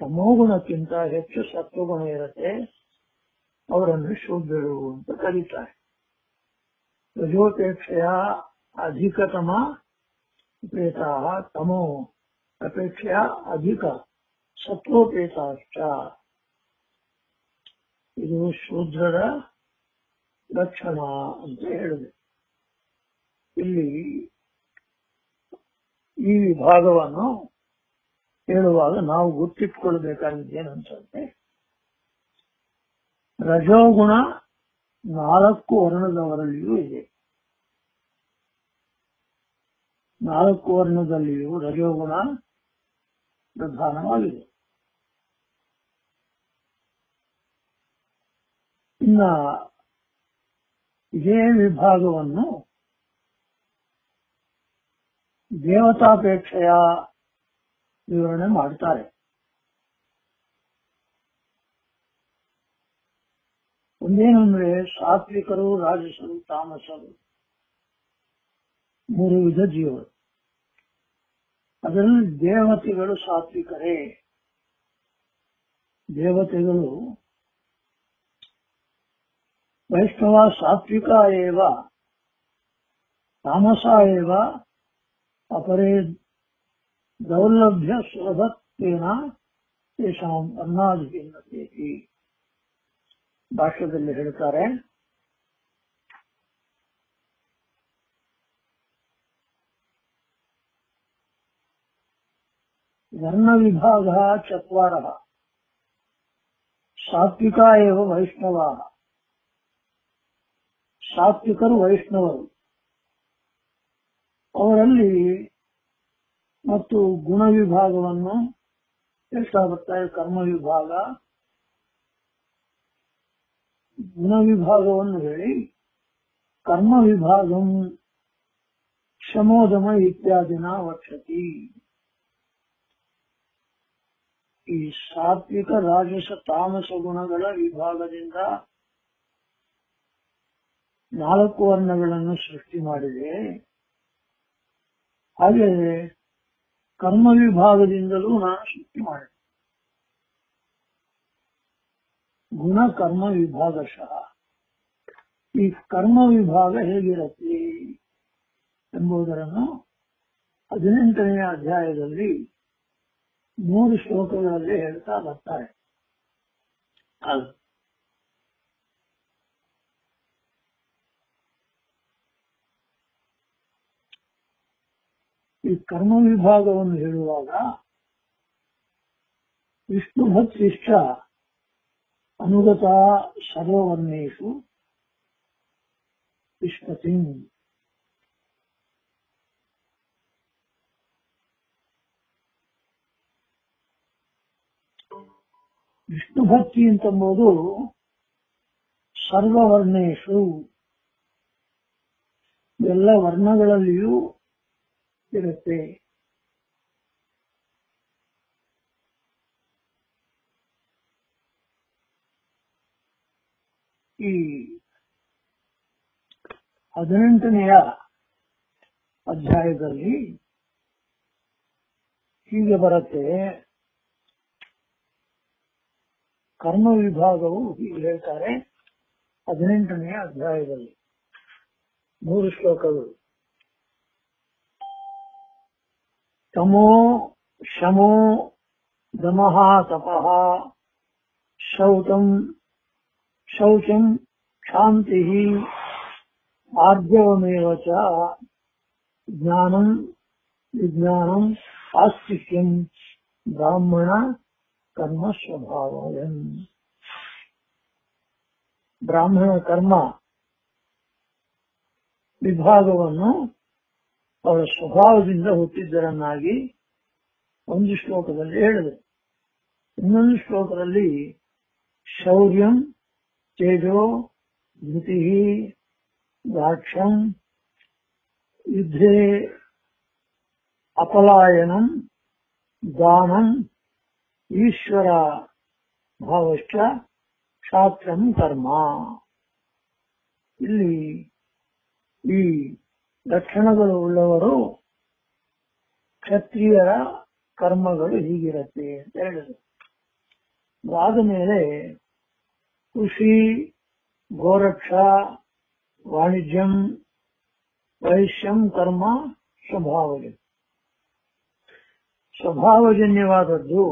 ತಮೋಗುಣಕ್ಕಿಂತ ಹೆಚ್ಚು ಸತ್ವಗುಣ ಇರುತ್ತೆ. ಅವರನ್ನು ಶೂದ್ರರು ಅಂತ ಕರೀತಾರೆ. ರಜೋಪೇಕ್ಷೆಯ ಅಧಿಕತಮ ಉಪೇತಾಃ ತಮೋ ಅಪೇಕ್ಷೆಯ ಅಧಿಕ ಸತ್ವೋಪೇತಾಶ್ಚ. ಇದು ಶೂದ್ರರ ಲಕ್ಷಣ ಅಂತ ಹೇಳಿದೆ. ಇಲ್ಲಿ ಈ ವಿಭಾಗವನ್ನು ಹೇಳುವಾಗ ನಾವು ಗುರ್ತಿಟ್ಕೊಳ್ಬೇಕಾಗಿದ್ದೇನಂತಂದ್ರೆ, ರಜೋಗುಣ 4 ವರ್ಣದವರಲ್ಲಿಯೂ ಇದೆ. 4 ವರ್ಣದಲ್ಲಿಯೂ ರಜೋಗುಣ ಪ್ರಧಾನವಾಗಿದೆ. ಇನ್ನ ಇದೇ ವಿಭಾಗವನ್ನು ದೇವತಾಪೇಕ್ಷೆಯ ವಿವರಣೆ ಮಾಡ್ತಾರೆ. ಒಂದೇನಂದ್ರೆ ಸಾತ್ವಿಕರು, ರಾಜಸರು, ತಾಮಸರು 3 ವಿಧ ಜೀವರು. ಅದರಲ್ಲಿ ದೇವತೆಗಳು ಸಾತ್ವಿಕರೇ. ದೇವತೆಗಳು ವೈಷ್ಣವ ಸಾತ್ವಿಕ ಏವ ತಾಮಸ ಏವ ಅಪರೇ ದೌರ್ಲಭ್ಯ ಸುಲಭತ್ವೇನ ತೇಷಾಂ ಅನ್ನಾದಿಭಿನ್ನತೆ. ಭಾಷ್ಯದಲ್ಲಿ ಹೇಳ್ತಾರೆ, ವರ್ಣ ವಿಭಾಗ 4 ಸಾತ್ವಿಕ ಏವ ವೈಷ್ಣವ. ಸಾತ್ವಿಕರು ವೈಷ್ಣವರು. ಅವರಲ್ಲಿ ಮತ್ತು ಗುಣ ವಿಭಾಗವನ್ನು ಹೇಳ್ತಾ ಬರ್ತಾರೆ. ಕರ್ಮ ವಿಭಾಗ, ಗುಣ ವಿಭಾಗವನ್ನು ಹೇಳಿ ಕರ್ಮ ವಿಭಾಗಂ ಶಮೋದಮ ಇತ್ಯಾದಿನ ವಕ್ಷತಿ. ಈ ಸಾತ್ವಿಕ, ರಾಜಸ, ತಾಮಸ ಗುಣಗಳ ವಿಭಾಗದಿಂದ 4 ವರ್ಣಗಳನ್ನು ಸೃಷ್ಟಿ ಮಾಡಿದೆ. ಹಾಗೆ ಕರ್ಮ ವಿಭಾಗದಿಂದಲೂ ನಾನು ಸೃಷ್ಟಿ ಮಾಡಿದೆ. ಗುಣ ಕರ್ಮ ವಿಭಾಗಶಃ. ಈ ಕರ್ಮ ವಿಭಾಗ ಹೇಗಿರುತ್ತೆ ಎಂಬುದನ್ನು 18ನೇ ಅಧ್ಯಾಯದಲ್ಲಿ 3 ಶ್ಲೋಕಗಳಲ್ಲಿ ಹೇಳ್ತಾ ಬರ್ತಾರೆ. ಈ ಕರ್ಮ ವಿಭಾಗವನ್ನು ಹೇಳುವಾಗ ವಿಷ್ಣು ಭಕ್ತಿಶ್ಚ ಅನುಗತ ಸರ್ವವರ್ಣೇಷು ಪತಿ. ವಿಷ್ಣು ಭಕ್ತಿ ಅಂತಂಬುದು ಸರ್ವವರ್ಣೇಶು, ಎಲ್ಲ ವರ್ಣಗಳಲ್ಲಿಯೂ ಇರುತ್ತೆ. ಈ 18ನೆಯ ಅಧ್ಯಾಯದಲ್ಲಿ ಹೀಗೆ ಬರುತ್ತೆ. ಕರ್ಮ ವಿಭಾಗವು ಹೀಗೆ ಹೇಳ್ತಾರೆ 18ನೆಯ ಅಧ್ಯಾಯದಲ್ಲಿ 3 ಶ್ಲೋಕಗಳು. ತಮೋ ಶಮೋ ದಮಃ ತಪಃ ಶೌಚಂ ಶಾಂತಿ ಆರ್ಜವಮೇವ ಚ ಜ್ಞಾನಂ ವಿಜ್ಞಾನಂ ಆಸ್ತಿಕ್ಯಂ ಬ್ರಾಹ್ಮಣ ಕರ್ಮ ಸ್ವಭಾವಯನ್. ಬ್ರಾಹ್ಮಣ ಕರ್ಮ ವಿಭಾಗವನ್ನು ಅವರ ಸ್ವಭಾವದಿಂದ ಹುಟ್ಟಿದ್ದರನ್ನಾಗಿ ಒಂದು ಶ್ಲೋಕದಲ್ಲಿ ಹೇಳಿದೆ. ಇನ್ನೊಂದು ಶ್ಲೋಕದಲ್ಲಿ ಶೌರ್ಯಂ ತೇಜೋ ಧೃತಿ ದಾಕ್ಷಂ ಯುದ್ಧೇ ಅಪಲಾಯನಂ ದಾನಂ ಈಶ್ವರ ಭಾವಶ್ಚ ಕ್ಷಾತ್ರಂ ಕರ್ಮ. ಇಲ್ಲಿ ಈ ಲಕ್ಷಣಗಳು ಉಳ್ಳವರು ಕ್ಷತ್ರಿಯರ ಕರ್ಮಗಳು ಹೀಗಿರುತ್ತೆ ಅಂತ ಹೇಳಿದರು. ಆದ ಮೇಲೆ ಕೃಷಿ, ಗೋರಕ್ಷಾ, ವಾಣಿಜ್ಯಂ, ವೈಶ್ಯಂ ಕರ್ಮ ಸ್ವಭಾವಜನ್ಯ. ಸ್ವಭಾವಜನ್ಯವಾದದ್ದು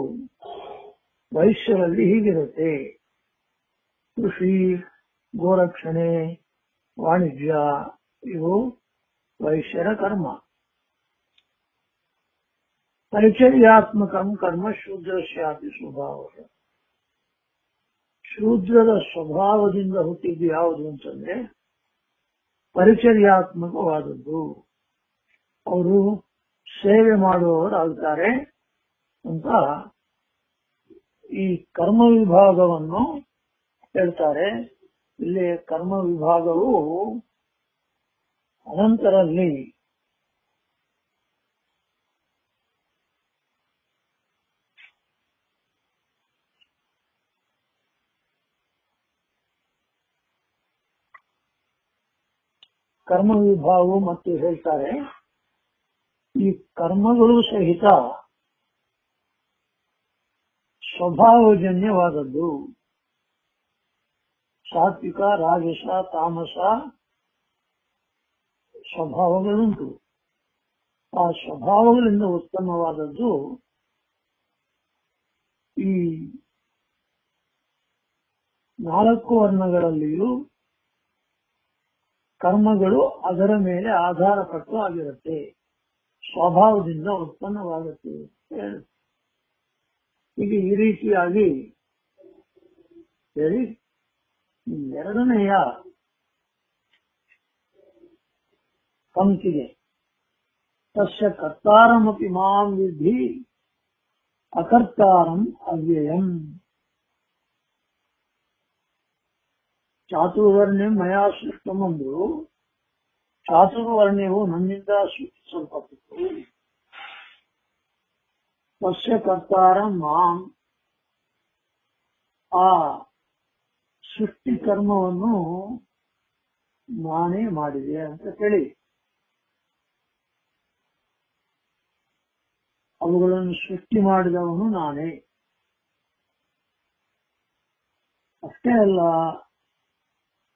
ವೈಶ್ಯರಲ್ಲಿ ಹೀಗಿರುತ್ತೆ. ಕೃಷಿ, ಗೋರಕ್ಷಣೆ, ವಾಣಿಜ್ಯ ಇವು ವೈಶ್ಯರ ಕರ್ಮ. ಪರಿಚರ್ಯಾತ್ಮಕಂ ಕರ್ಮ ಶೂದ್ರಸ್ಯಾಪಿ ಸ್ವಭಾವ. ಶೂದ್ರದ ಸ್ವಭಾವದಿಂದ ಹುಟ್ಟಿದ್ದು ಯಾವುದು ಅಂತಂದ್ರೆ ಪರಿಚರ್ಯಾತ್ಮಕವಾದದ್ದು. ಅವರು ಸೇವೆ ಮಾಡುವವರಾಗ್ತಾರೆ ಅಂತ ಈ ಕರ್ಮ ವಿಭಾಗವನ್ನು ಹೇಳ್ತಾರೆ. ಇಲ್ಲಿ ಕರ್ಮ ವಿಭಾಗವು ಅನಂತರಲ್ಲಿ ಕರ್ಮ ವಿಭಾಗವು ಮತ್ತು ಹೇಳ್ತಾರೆ ಈ ಕರ್ಮಗಳು ಸಹಿತ ಸ್ವಭಾವಜನ್ಯವಾದದ್ದು. ಸಾತ್ವಿಕ, ರಾಜಸ, ತಾಮಸ ಸ್ವಭಾವಗಳುಂಟು. ಆ ಸ್ವಭಾವಗಳಿಂದ ಉತ್ಪನ್ನವಾದದ್ದು ಈ 4 ವರ್ಣಗಳಲ್ಲಿಯೂ ಕರ್ಮಗಳು ಅದರ ಮೇಲೆ ಆಧಾರಪಟ್ಟು ಆಗಿರುತ್ತೆ, ಸ್ವಭಾವದಿಂದ ಉತ್ಪನ್ನವಾಗುತ್ತೆ. ಈಗ ಈ ರೀತಿಯಾಗಿ ಹೇಳಿ 2ನೆಯ ಪಂಕ್ತಿಗೆ ತಸ್ಯ ಕರ್ತಾರಮಪಿ ಮಾಂ ವಿದ್ಧಿ ಅಕರ್ತಾರಂ ಅವ್ಯಯಂ. ಚಾತುರ್ವರ್ಣ್ಯಂ ಮಯಾ ಸೃಷ್ಟಂ ಅಂದ್ರು. ಚಾತುರ್ವರ್ಣ್ಯವು ನನ್ನಿಂದ ಸೃಷ್ಟಿಸಲ್ಪಟ್ಟಿತು. ತಸ್ಯ ಕರ್ತಾರಂ ಮಾಂ, ಆ ಸೃಷ್ಟಿ ಕರ್ಮವನ್ನು ನಾನೇ ಮಾಡಿದೆ ಅಂತ ಹೇಳಿ ಅವುಗಳನ್ನು ಸೃಷ್ಟಿ ಮಾಡಿದವನು ನಾನೇ. ಅಷ್ಟೇ ಅಲ್ಲ,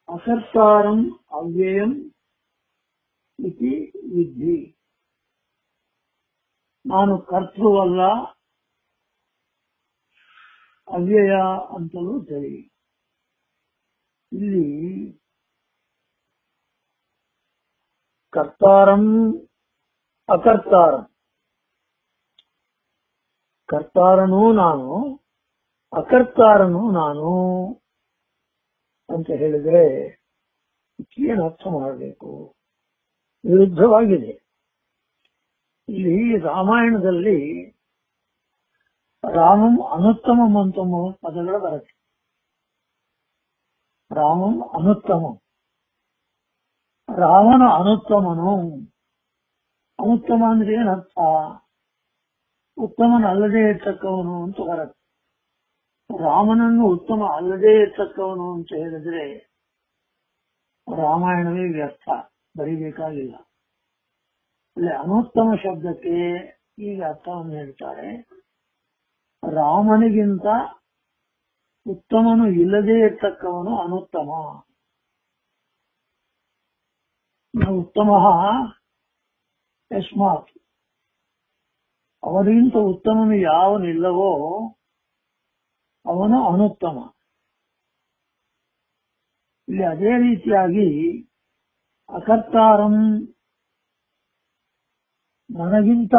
ಅಕರ್ತಾರಂ ಅವ್ಯಯಂ ಇತಿ ವಿದ್ಧಿ. ನಾನು ಕರ್ತೃವಲ್ಲ, ಅವ್ಯಯ ಅಂತಲೂ ಸರಿ. ಇಲ್ಲಿ ಕರ್ತಾರಂ ಅಕರ್ತಾರಂ, ಕರ್ತಾರನೂ ನಾನು ಅಕರ್ತಾರನೂ ನಾನು ಅಂತ ಹೇಳಿದ್ರೆ ಏನು ಅರ್ಥ ಮಾಡಬೇಕು? ವಿರುದ್ಧವಾಗಿದೆ. ಇಲ್ಲಿ ರಾಮಾಯಣದಲ್ಲಿ ರಾಮಂ ಅನುತ್ತಮಂ ಅಂತ ಪದಗಳು ಬರುತ್ತೆ. ರಾಮಂ ಅನುತ್ತಮಂ, ರಾಮನ ಅನುತ್ತಮನು. ಅನುತ್ತಮ ಅಂದ್ರೆ ಏನರ್ಥ? ಉತ್ತಮನಲ್ಲದೆ ಇರ್ತಕ್ಕವನು ಅಂತ ಬರುತ್ತೆ. ರಾಮನನ್ನು ಉತ್ತಮ ಅಲ್ಲದೆ ಇರ್ತಕ್ಕವನು ಅಂತ ಹೇಳಿದ್ರೆ ರಾಮಾಯಣವೇ ವ್ಯರ್ಥ, ಬರೀಬೇಕಾಗಿಲ್ಲ. ಅಲ್ಲಿ ಅನುತ್ತಮ ಶಬ್ದಕ್ಕೆ ಈಗ ಅರ್ಥವನ್ನು ಹೇಳ್ತಾರೆ. ರಾಮನಿಗಿಂತ ಉತ್ತಮನು ಇಲ್ಲದೇ ಇರ್ತಕ್ಕವನು ಅನುತ್ತಮ. ಉತ್ತಮ ಯಸ್ಮಾತ್, ಅವನಿಗಿಂತ ಉತ್ತಮನು ಯಾವನಿಲ್ಲವೋ ಅವನು ಅನುತ್ತಮ. ಇಲ್ಲಿ ಅದೇ ರೀತಿಯಾಗಿ ಅಕರ್ತಾರಂ, ನನಗಿಂತ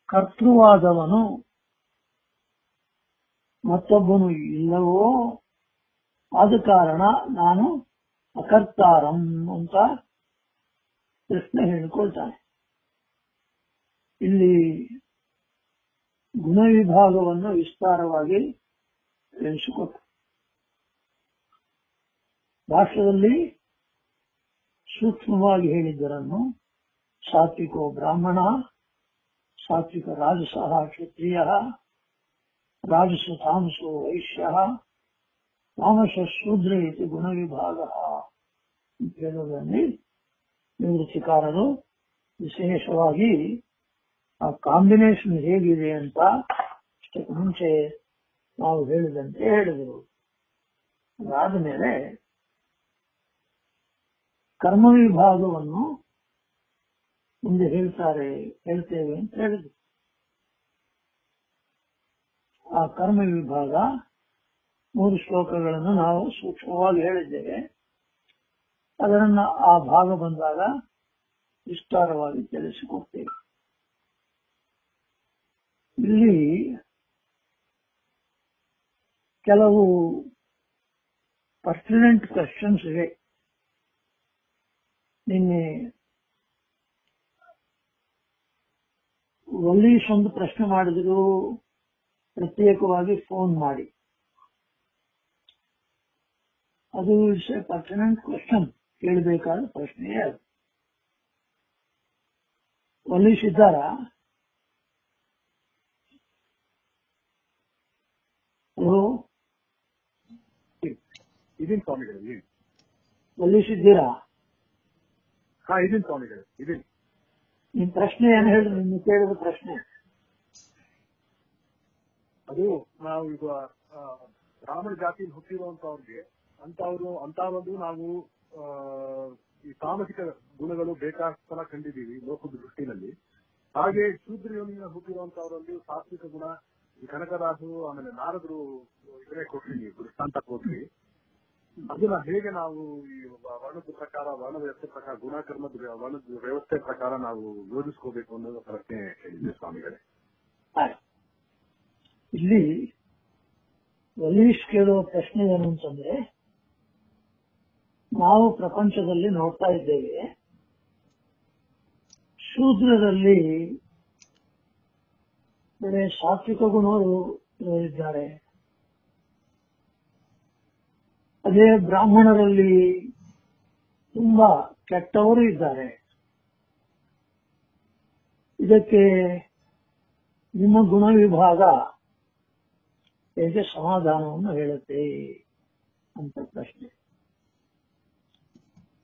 ಕರ್ತೃವಾದವನು ಮತ್ತೊಬ್ಬನು ಇಲ್ಲವೋ, ಆದ ಕಾರಣ ನಾನು ಅಕರ್ತಾರಂ ಅಂತ ಕೃಷ್ಣ ಹೇಳಿಕೊಳ್ತಾನೆ. ಇಲ್ಲಿ ಗುಣವಿಭಾಗವನ್ನು ವಿಸ್ತಾರವಾಗಿ ತಿಳಿಸಿಕೊಟ್ಟ. ಭಾಷ್ಯದಲ್ಲಿ ಸೂಕ್ಷ್ಮವಾಗಿ ಹೇಳಿದ್ದರನ್ನು ಸಾತ್ವಿಕೋ ಬ್ರಾಹ್ಮಣ, ಸಾತ್ವಿಕ ರಾಜಸಃ ಕ್ಷತ್ರಿಯ, ರಾಜಸ ತಾಮಸೋ ವೈಶ್ಯ, ತಾಮಸ ಶೂದ್ರ ಇತಿ ಗುಣವಿಭಾಗ ಹೇಳುವುದರಲ್ಲಿ ನಿವೃತ್ತಿಕಾರರು ವಿಶೇಷವಾಗಿ ಆ ಕಾಂಬಿನೇಷನ್ ಹೇಗಿದೆ ಅಂತ ಅಷ್ಟಕ್ಕೆ ಮುಂಚೆ ನಾವು ಹೇಳಿದಂತೆ ಹೇಳಿದರು. ಅದಾದ ಮೇಲೆ ಕರ್ಮ ವಿಭಾಗವನ್ನು ಮುಂದೆ ಹೇಳ್ತೇವೆ ಅಂತ ಹೇಳಿದ್ರು. ಆ ಕರ್ಮ ವಿಭಾಗ 3 ಶ್ಲೋಕಗಳನ್ನು ನಾವು ಸೂಕ್ಷ್ಮವಾಗಿ ಹೇಳಿದ್ದೇವೆ. ಅದರನ್ನ ಆ ಭಾಗ ಬಂದಾಗ ವಿಸ್ತಾರವಾಗಿ ತಿಳಿಸಿಕೊಡ್ತೇವೆ. ಇಲ್ಲಿ ಕೆಲವು ಪರ್ಟಿನೆಂಟ್ ಕ್ವೆಶ್ಚನ್ಸ್ ಇವೆ. ನಿನ್ನೆ ವಲ್ಲೀಶ್ ಒಂದು ಪ್ರಶ್ನೆ ಮಾಡಿದ್ರು, ಪ್ರತ್ಯೇಕವಾಗಿ ಫೋನ್ ಮಾಡಿ. ಅದು ಪರ್ಟಿನೆಂಟ್ ಕ್ವೆಶ್ಚನ್, ಕೇಳಬೇಕಾದ ಪ್ರಶ್ನೆಯೇ ಅದು. ವಲ್ಲೀಶ್ ಇದ್ದಾರಾ? ಹಲೋ, ಇದೀನಿ ಸ್ವಾಮಿಗಳು. ವಲ್ಲೀಶ್ ಇದ್ದೀರಾ? ಹಾ, ಇದೀನಿ ಸ್ವಾಮಿಗಳು, ಇದೀನಿ. ನಿಮ್ ಪ್ರಶ್ನೆ ಏನು ಹೇಳಿ, ನಿಮ್ಗೆ ಕೇಳಿದ ಪ್ರಶ್ನೆ? ಅದು ನಾವು ಈಗ ಬ್ರಾಹ್ಮಣ ಜಾತಿಯಲ್ಲಿ ಹುಟ್ಟಿರುವಂತವ್ರಿಗೆ ಅಂತವರೊಂದು ನಾವು ಈ ಸಾಮಾಜಿಕ ಗುಣಗಳು ಬೇಕಾದ ಕಂಡಿದ್ದೀವಿ ಲೋಕದ ದೃಷ್ಟಿನಲ್ಲಿ. ಹಾಗೆ ಶೂದ್ರ ಯೋನಿಯಿಂದ ಹುಟ್ಟಿರುವಂತವರಲ್ಲಿ ಸಾತ್ವಿಕ ಗುಣ, ಈ ಕನಕದಾಸರು ಆಮೇಲೆ ನಾರದರು ಇದನ್ನೇ ಕೊಟ್ರಿ, ನೀವು ದೃಷ್ಟಾಂತ ಕೊಟ್ರಿ. ಅದನ್ನ ಹೇಗೆ ನಾವು ಈ ವರ್ಣದ ಪ್ರಕಾರ, ವರ್ಣ ವ್ಯವಸ್ಥೆ ಪ್ರಕಾರ, ಗುಣಕರ್ಮದ ವರ್ಣದ ವ್ಯವಸ್ಥೆ ಪ್ರಕಾರ ನಾವು ಯೋಜಿಸ್ಕೋಬೇಕು ಅನ್ನೋದು ಪ್ರಶ್ನೆ ಹೇಳಿದ್ದೆ ಸ್ವಾಮಿಗಳೇ. ಇಲ್ಲಿ ವಲ್ಲೀಶ್ ಕೇಳುವ ಪ್ರಶ್ನೆ ಏನು ಅಂತಂದ್ರೆ, ನಾವು ಪ್ರಪಂಚದಲ್ಲಿ ನೋಡ್ತಾ ಇದ್ದೇವೆ, ಶೂದ್ರರಲ್ಲಿ ಬರೀ ಸಾತ್ವಿಕ ಗುಣಗಳು ಇದ್ದಾರೆ, ಅದೇ ಬ್ರಾಹ್ಮಣರಲ್ಲಿ ತುಂಬಾ ಕೆಟ್ಟವರು ಇದ್ದಾರೆ. ಇದಕ್ಕೆ ನಿಮ್ಮ ಗುಣ ವಿಭಾಗ ಹೇಗೆ ಸಮಾಧಾನವನ್ನು ಹೇಳುತ್ತೆ ಅಂತ ಪ್ರಶ್ನೆ.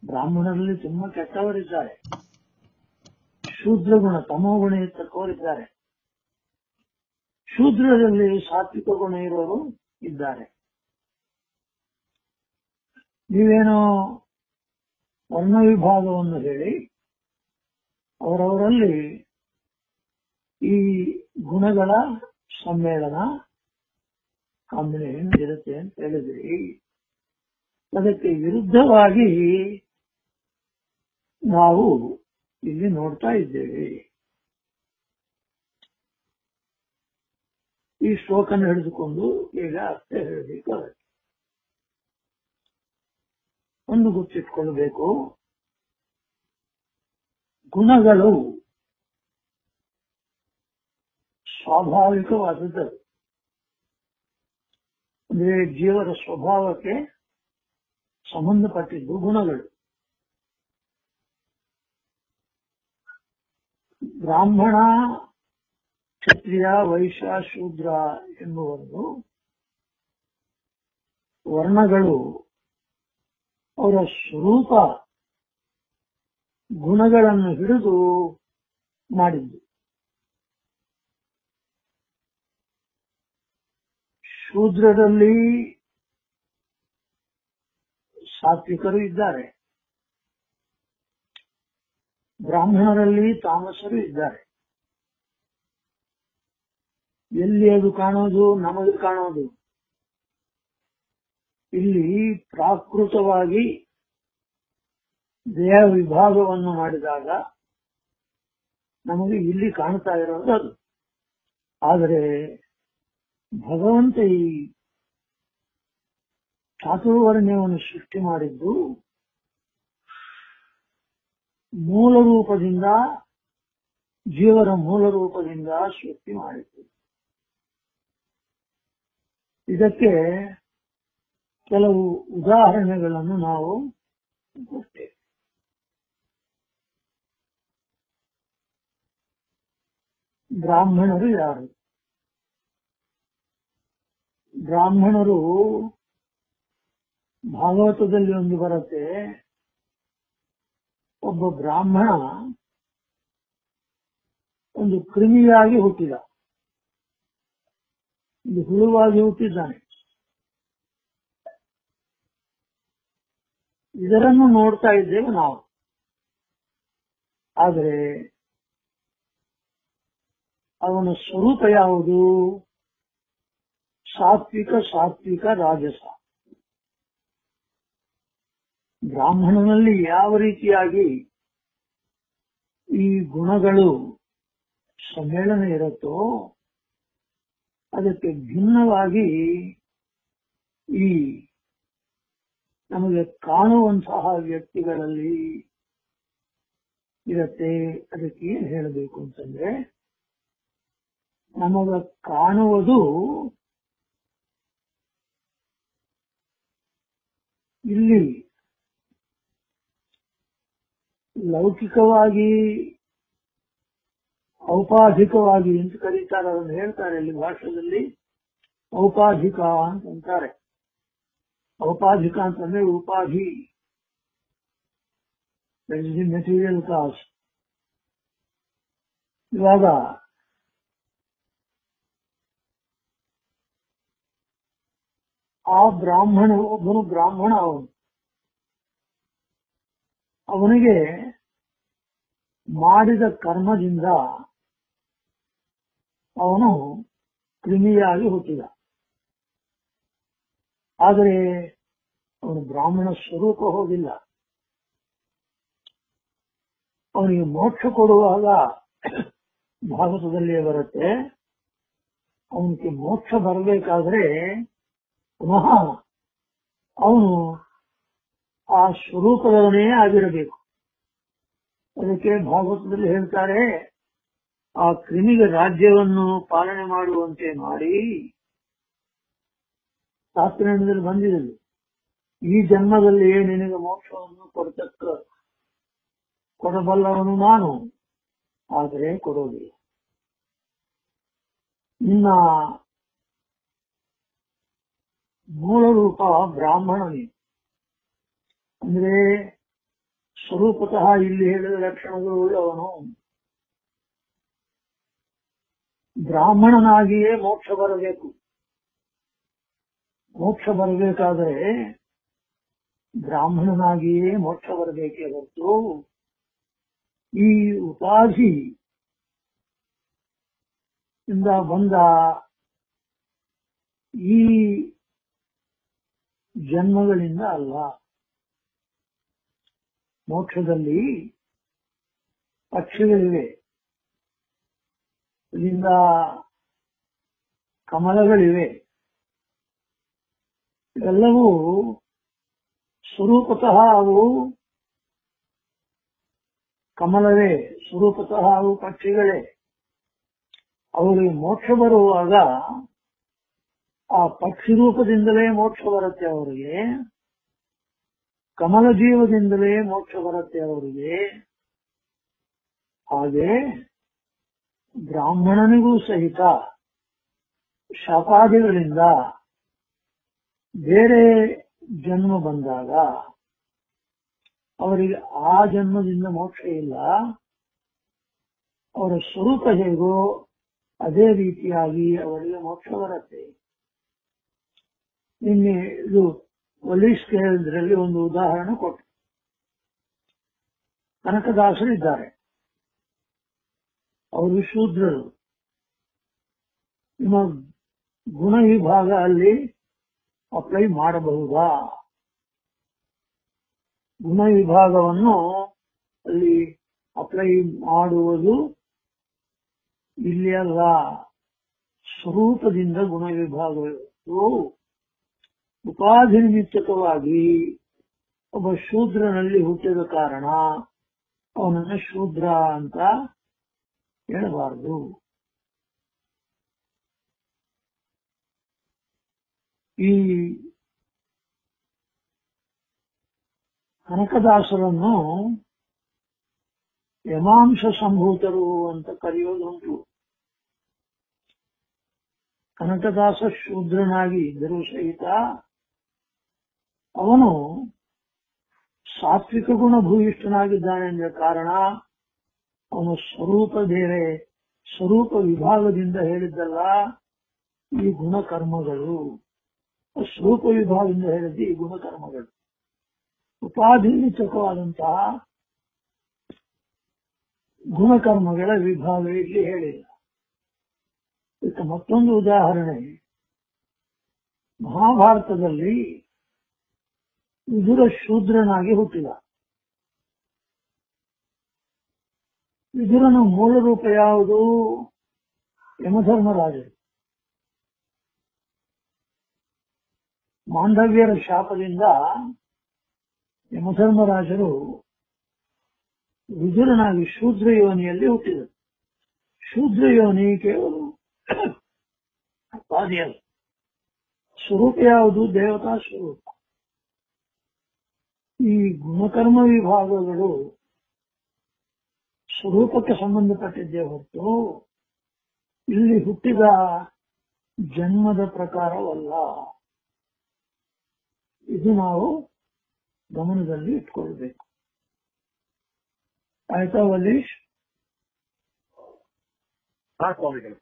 ಬ್ರಾಹ್ಮಣರಲ್ಲಿ ತುಂಬಾ ಕೆಟ್ಟವರಿದ್ದಾರೆ, ಶೂದ್ರ ಗುಣ ತಮೋಗುಣ ಇರ್ತಕ್ಕವರಿದ್ದಾರೆ, ಶೂದ್ರರಲ್ಲಿ ಸಾತ್ವಿಕ ಗುಣ ಇರೋರು ಇದ್ದಾರೆ. ನೀವೇನೋ ವರ್ಣ ವಿಭಾಗವನ್ನು ಹೇಳಿ ಅವರವರಲ್ಲಿ ಈ ಗುಣಗಳ ಸಮ್ಮೇಳನ ಕಾಂಬಿನೇಷನ್ ಇರುತ್ತೆ ಅಂತ ಹೇಳಿದ್ರಿ. ಅದಕ್ಕೆ ವಿರುದ್ಧವಾಗಿ ನಾವು ಇಲ್ಲಿ ನೋಡ್ತಾ ಇದ್ದೇವೆ. ಈ ಶ್ಲೋಕನ ಹಿಡಿದುಕೊಂಡು ಈಗ ಅರ್ಥ ಹೇಳಬೇಕಾಗುತ್ತೆ. ಒಂದು ಗೊತ್ತಿಟ್ಕೊಳ್ಬೇಕು, ಗುಣಗಳು ಸ್ವಾಭಾವಿಕವಾದದ್ದು. ಅಂದ್ರೆ ಜೀವರ ಸ್ವಭಾವಕ್ಕೆ ಸಂಬಂಧಪಟ್ಟಿದ್ದು ಗುಣಗಳು. ಬ್ರಾಹ್ಮಣ, ಕ್ಷತ್ರಿಯ, ವೈಶ್ಯ, ಶೂದ್ರ ಎನ್ನುವುದು ವರ್ಣಗಳು ಅವರ ಸ್ವರೂಪ ಗುಣಗಳನ್ನು ಹಿಡಿದು ಮಾಡಿದ್ದು. ಶೂದ್ರರಲ್ಲಿ ಸಾತ್ವಿಕರು ಇದ್ದಾರೆ, ಬ್ರಾಹ್ಮಣರಲ್ಲಿ ತಾಮಸರು ಇದ್ದಾರೆ. ಎಲ್ಲಿ ಅದು ಕಾಣೋದು? ನಮಗೆ ಕಾಣೋದು ಇಲ್ಲಿ ಪ್ರಾಕೃತವಾಗಿ ದೇಹ ವಿಭಾಗವನ್ನು ಮಾಡಿದಾಗ ನಮಗೆ ಇಲ್ಲಿ ಕಾಣ್ತಾ ಇರೋದು ಅದು. ಆದರೆ ಭಗವಂತ ಈ ಚಾತುರ್ವರ್ಣ್ಯವನ್ನು ಸೃಷ್ಟಿ ಮಾಡಿದ್ದು ಮೂಲ ರೂಪದಿಂದ, ಜೀವರ ಮೂಲ ರೂಪದಿಂದ ಸೃಷ್ಟಿ ಮಾಡಿದ್ದು. ಇದಕ್ಕೆ ಕೆಲವು ಉದಾಹರಣೆಗಳನ್ನು ನಾವು ಕೊಡ್ತೇವೆ. ಬ್ರಾಹ್ಮಣರು ಯಾರು? ಬ್ರಾಹ್ಮಣರು ಭಾಗವತದಲ್ಲಿ ಒಂದು ಬರುತ್ತೆ, ಒಬ್ಬ ಬ್ರಾಹ್ಮಣ ಒಂದು ಕ್ರಿಮಿಯಾಗಿ ಹುಟ್ಟಿದ, ಒಂದು ಹುಳುವಾಗಿ ಹುಟ್ಟಿದ್ದಾನೆ. ಇದರನ್ನು ನೋಡ್ತಾ ಇದ್ದೇವೆ ನಾವು. ಆದರೆ ಅವನ ಸ್ವರೂಪ ಯಾವುದು? ಸಾತ್ವಿಕ, ಸಾತ್ವಿಕ, ರಾಜಸ. ಬ್ರಾಹ್ಮಣನಲ್ಲಿ ಯಾವ ರೀತಿಯಾಗಿ ಈ ಗುಣಗಳು ಸಮ್ಮೇಳನ ಇರುತ್ತೋ ಅದಕ್ಕೆ ಭಿನ್ನವಾಗಿ ಈ ನಮಗೆ ಕಾಣುವಂತಹ ವ್ಯಕ್ತಿಗಳಲ್ಲಿ ಇರುತ್ತೆ. ಅದಕ್ಕೆ ಏನ್ ಹೇಳಬೇಕು ಅಂತಂದ್ರೆ, ನಮಗ ಕಾಣುವುದು ಇಲ್ಲಿ ಲೌಕಿಕವಾಗಿ, ಔಪಾಧಿಕವಾಗಿ ಅಂತ ಕರೀತಾರೆ. ಅದನ್ನು ಹೇಳ್ತಾರೆ ಇಲ್ಲಿ ಭಾಷೆಯಲ್ಲಿ ಔಪಾಧಿಕ ಅಂತಾರೆ. ಔಪಾಧಿಕ ಅಂತಂದ್ರೆ ಉಪಾಧಿ, ಮೆಟೀರಿಯಲ್ ಕಾಸ್. ಇವಾಗ ಆ ಬ್ರಾಹ್ಮಣ, ಒಬ್ಬನು ಬ್ರಾಹ್ಮಣ, ಅವನಿಗೆ ಮಾಡಿದ ಕರ್ಮದಿಂದ ಅವನು ಕ್ರಿಮಿಯಾಗಿ ಹುಟ್ಟಿದ. ಆದರೆ ಅವನು ಬ್ರಾಹ್ಮಣ ಸ್ವರೂಪ ಹೋಗಿಲ್ಲ. ಅವನಿಗೆ ಮೋಕ್ಷ ಕೊಡುವಾಗ ಭಾಗವತದಲ್ಲಿ ಬರುತ್ತೆ, ಅವನಿಗೆ ಮೋಕ್ಷ ಬರಬೇಕಾದ್ರೆ ಪುನಃ ಅವನು ಆ ಸ್ವರೂಪದವನೇ ಆಗಿರಬೇಕು. ಅದಕ್ಕೆ ಭಾಗವತದಲ್ಲಿ ಹೇಳ್ತಾರೆ, ಆ ಕ್ರಿಮಿಗೆ ರಾಜ್ಯವನ್ನು ಪಾಲನೆ ಮಾಡುವಂತೆ ಮಾಡಿ, ಶಾಸ್ತ್ರದಲ್ಲಿ ಬಂದಿದೆ, ಈ ಜನ್ಮದಲ್ಲಿಯೇ ನಿನಗೆ ಮೋಕ್ಷವನ್ನು ಕೊಡಬಲ್ಲವನು ನಾನು, ಆದರೆ ಕೊಡೋದಿಲ್ಲ. ನಿನ್ನ ಮೂಲ ರೂಪ ಬ್ರಾಹ್ಮಣನೇ. ಅಂದ್ರೆ ಸ್ವರೂಪತಃ ಇಲ್ಲಿ ಹೇಳಿದ ಲಕ್ಷಣಗಳು ಉಳ್ಳವನು. ಬ್ರಾಹ್ಮಣನಾಗಿಯೇ ಮೋಕ್ಷ ಬರಬೇಕು. ಮೋಕ್ಷ ಬರಬೇಕಾದರೆ ಬ್ರಾಹ್ಮಣನಾಗಿಯೇ ಮೋಕ್ಷ ಬರಬೇಕೇ ಹೊರತು ಈ ಉಪಾಧಿ ಇಂದ ಬಂದ ಈ ಜನ್ಮಗಳಿಂದ ಅಲ್ಲ. ಮೋಕ್ಷದಲ್ಲಿ ಪಕ್ಷಿಗಳಿವೆ, ಇದರಿಂದ ಕಮಲಗಳಿವೆ. ಇವೆಲ್ಲವೂ ಸ್ವರೂಪತಃ ಅವು ಕಮಲವೇ, ಸ್ವರೂಪತಃ ಅವು ಪಕ್ಷಿಗಳೇ. ಅವರಿಗೆ ಮೋಕ್ಷ ಬರುವಾಗ ಆ ಪಕ್ಷಿ ರೂಪದಿಂದಲೇ ಮೋಕ್ಷ ಬರುತ್ತೆ ಅವರಿಗೆ, ಕಮಲ ಜೀವದಿಂದಲೇ ಮೋಕ್ಷ ಬರುತ್ತೆ ಅವರಿಗೆ. ಹಾಗೆ ಬ್ರಾಹ್ಮಣನಿಗೂ ಸಹಿತ ಶಾಪಾದಿಗಳಿಂದ ಬೇರೆ ಜನ್ಮ ಬಂದಾಗ ಅವರಿಗೆ ಆ ಜನ್ಮದಿಂದ ಮೋಕ್ಷ ಇಲ್ಲ. ಅವರ ಸ್ವರೂಪ ಹೇಗೋ ಅದೇ ರೀತಿಯಾಗಿ ಅವರಿಗೆ ಮೋಕ್ಷ ಬರುತ್ತೆ. ನಿನ್ನೆ ಇದು ವಲೀಸ್ ಕೇಳಿದ್ರಲ್ಲಿ ಒಂದು ಉದಾಹರಣೆ ಕೊಟ್ಟು, ಕನಕದಾಸರಿದ್ದಾರೆ, ಅವರು ಶೂದ್ರರು. ನಿಮ್ಮ ಗುಣ ವಿಭಾಗ ಅಲ್ಲಿ ಅಪ್ಲೈ ಮಾಡಬಹುದಾ? ಗುಣ ವಿಭಾಗವನ್ನು ಅಲ್ಲಿ ಅಪ್ಲೈ ಮಾಡುವುದು ಇಲ್ಲಿ ಅಲ್ಲ, ಸ್ವರೂಪದಿಂದ ಗುಣ ವಿಭಾಗವು ಉಪಾಧಿ ನಿಮಿತ್ತಕವಾಗಿ ಒಬ್ಬ ಶೂದ್ರನಲ್ಲಿ ಹುಟ್ಟಿದ ಕಾರಣ ಅವನನ್ನು ಶೂದ್ರ ಅಂತ ಹೇಳಬಾರದು. ಈ ಕನಕದಾಸರನ್ನು ಯಮಾಂಶ ಸಂಭೂತರು ಅಂತ ಕರೆಯೋದುಂಟು. ಕನಕದಾಸ ಶೂದ್ರನಾಗಿ ಇದ್ದರೂ ಸಹಿತ ಅವನು ಸಾತ್ವಿಕ ಗುಣ ಭೂಯಿಷ್ಠನಾಗಿದ್ದಾನೆಂದ ಕಾರಣ ಅವನ ಸ್ವರೂಪ ಬೇರೆ, ಸ್ವರೂಪ ವಿಭಾಗದಿಂದ ಹೇಳಿದ್ದಲ್ಲ ಈ ಗುಣಕರ್ಮಗಳು, ಸ್ವರೂಪ ವಿಭಾಗದಿಂದ ಹೇಳಿದ್ದು ಈ ಗುಣಕರ್ಮಗಳು. ಉಪಾಧಿನಿಚಕವಾದಂತಹ ಗುಣಕರ್ಮಗಳ ವಿಭಾಗ ಇಲ್ಲಿ ಹೇಳಿಲ್ಲ. ಇದಕ್ಕೆ ಮತ್ತೊಂದು ಉದಾಹರಣೆ, ಮಹಾಭಾರತದಲ್ಲಿ ವಿದುರ ಶೂದ್ರನಾಗಿ ಹುಟ್ಟಿದ. ವಿದುರನ ಮೂಲ ರೂಪ ಯಾವುದು? ಯಮಧರ್ಮರಾಜರು. ಮಾಂಡವ್ಯರ ಶಾಪದಿಂದ ಯಮಧರ್ಮರಾಜರು ವಿದುರನಾಗಿ ಶೂದ್ರ ಯೋನಿಯಲ್ಲಿ ಹುಟ್ಟಿದರು. ಶೂದ್ರ ಯೋನಿ ಕೇವಲ ಉಪಾಧಿಯಲ್ಲ, ಸ್ವರೂಪ ಯಾವುದು? ದೇವತಾ ಸ್ವರೂಪ. ಈ ಗುಣಕರ್ಮ ವಿಭಾಗಗಳು ಸ್ವರೂಪಕ್ಕೆ ಸಂಬಂಧಪಟ್ಟಿದ್ದೇ ಹೊರತು ಇಲ್ಲಿ ಹುಟ್ಟಿದ ಜನ್ಮದ ಪ್ರಕಾರವಲ್ಲ. ಇದು ನಾವು ಗಮನದಲ್ಲಿ ಇಟ್ಕೊಳ್ಬೇಕು. ಆಯ್ತಾ ವಲೀಶ್? ಸ್ವಾಮಿಗಳು,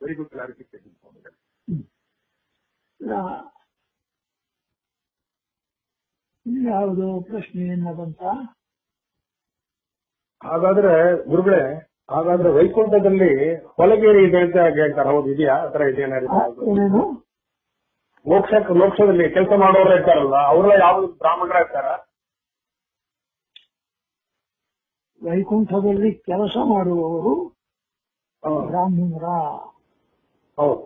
ವೆರಿ ಗುಡ್ ಕ್ಲಾರಿಫಿಕೇಶನ್ ಸ್ವಾಮಿಗಳು. ಯಾವುದು ಪ್ರಶ್ನೆಯನ್ನ ಬಂತ? ಹಾಗಾದ್ರೆ ಗುರುಗಳೇ, ಹಾಗಾದ್ರೆ ವೈಕುಂಠದಲ್ಲಿ ಹೊಲಗೇರಿ ಇದೆ ಅಂತ ಹೇಳ್ತಾರೆ, ಹೌದು ಇದೆಯಾ? ಆತರ ಇದೆಯೇನಾದ್ರು? ಏನೇನು ಮೋಕ್ಷದಲ್ಲಿ ಕೆಲಸ ಮಾಡೋರು ಇರ್ತಾರಲ್ಲ, ಅವರೆಲ್ಲ ಯಾವ ಬ್ರಾಹ್ಮಣರ ಇರ್ತಾರ? ವೈಕುಂಠದಲ್ಲಿ ಕೆಲಸ ಮಾಡುವವರು ಬ್ರಾಹ್ಮಣರ. ಹೌದು.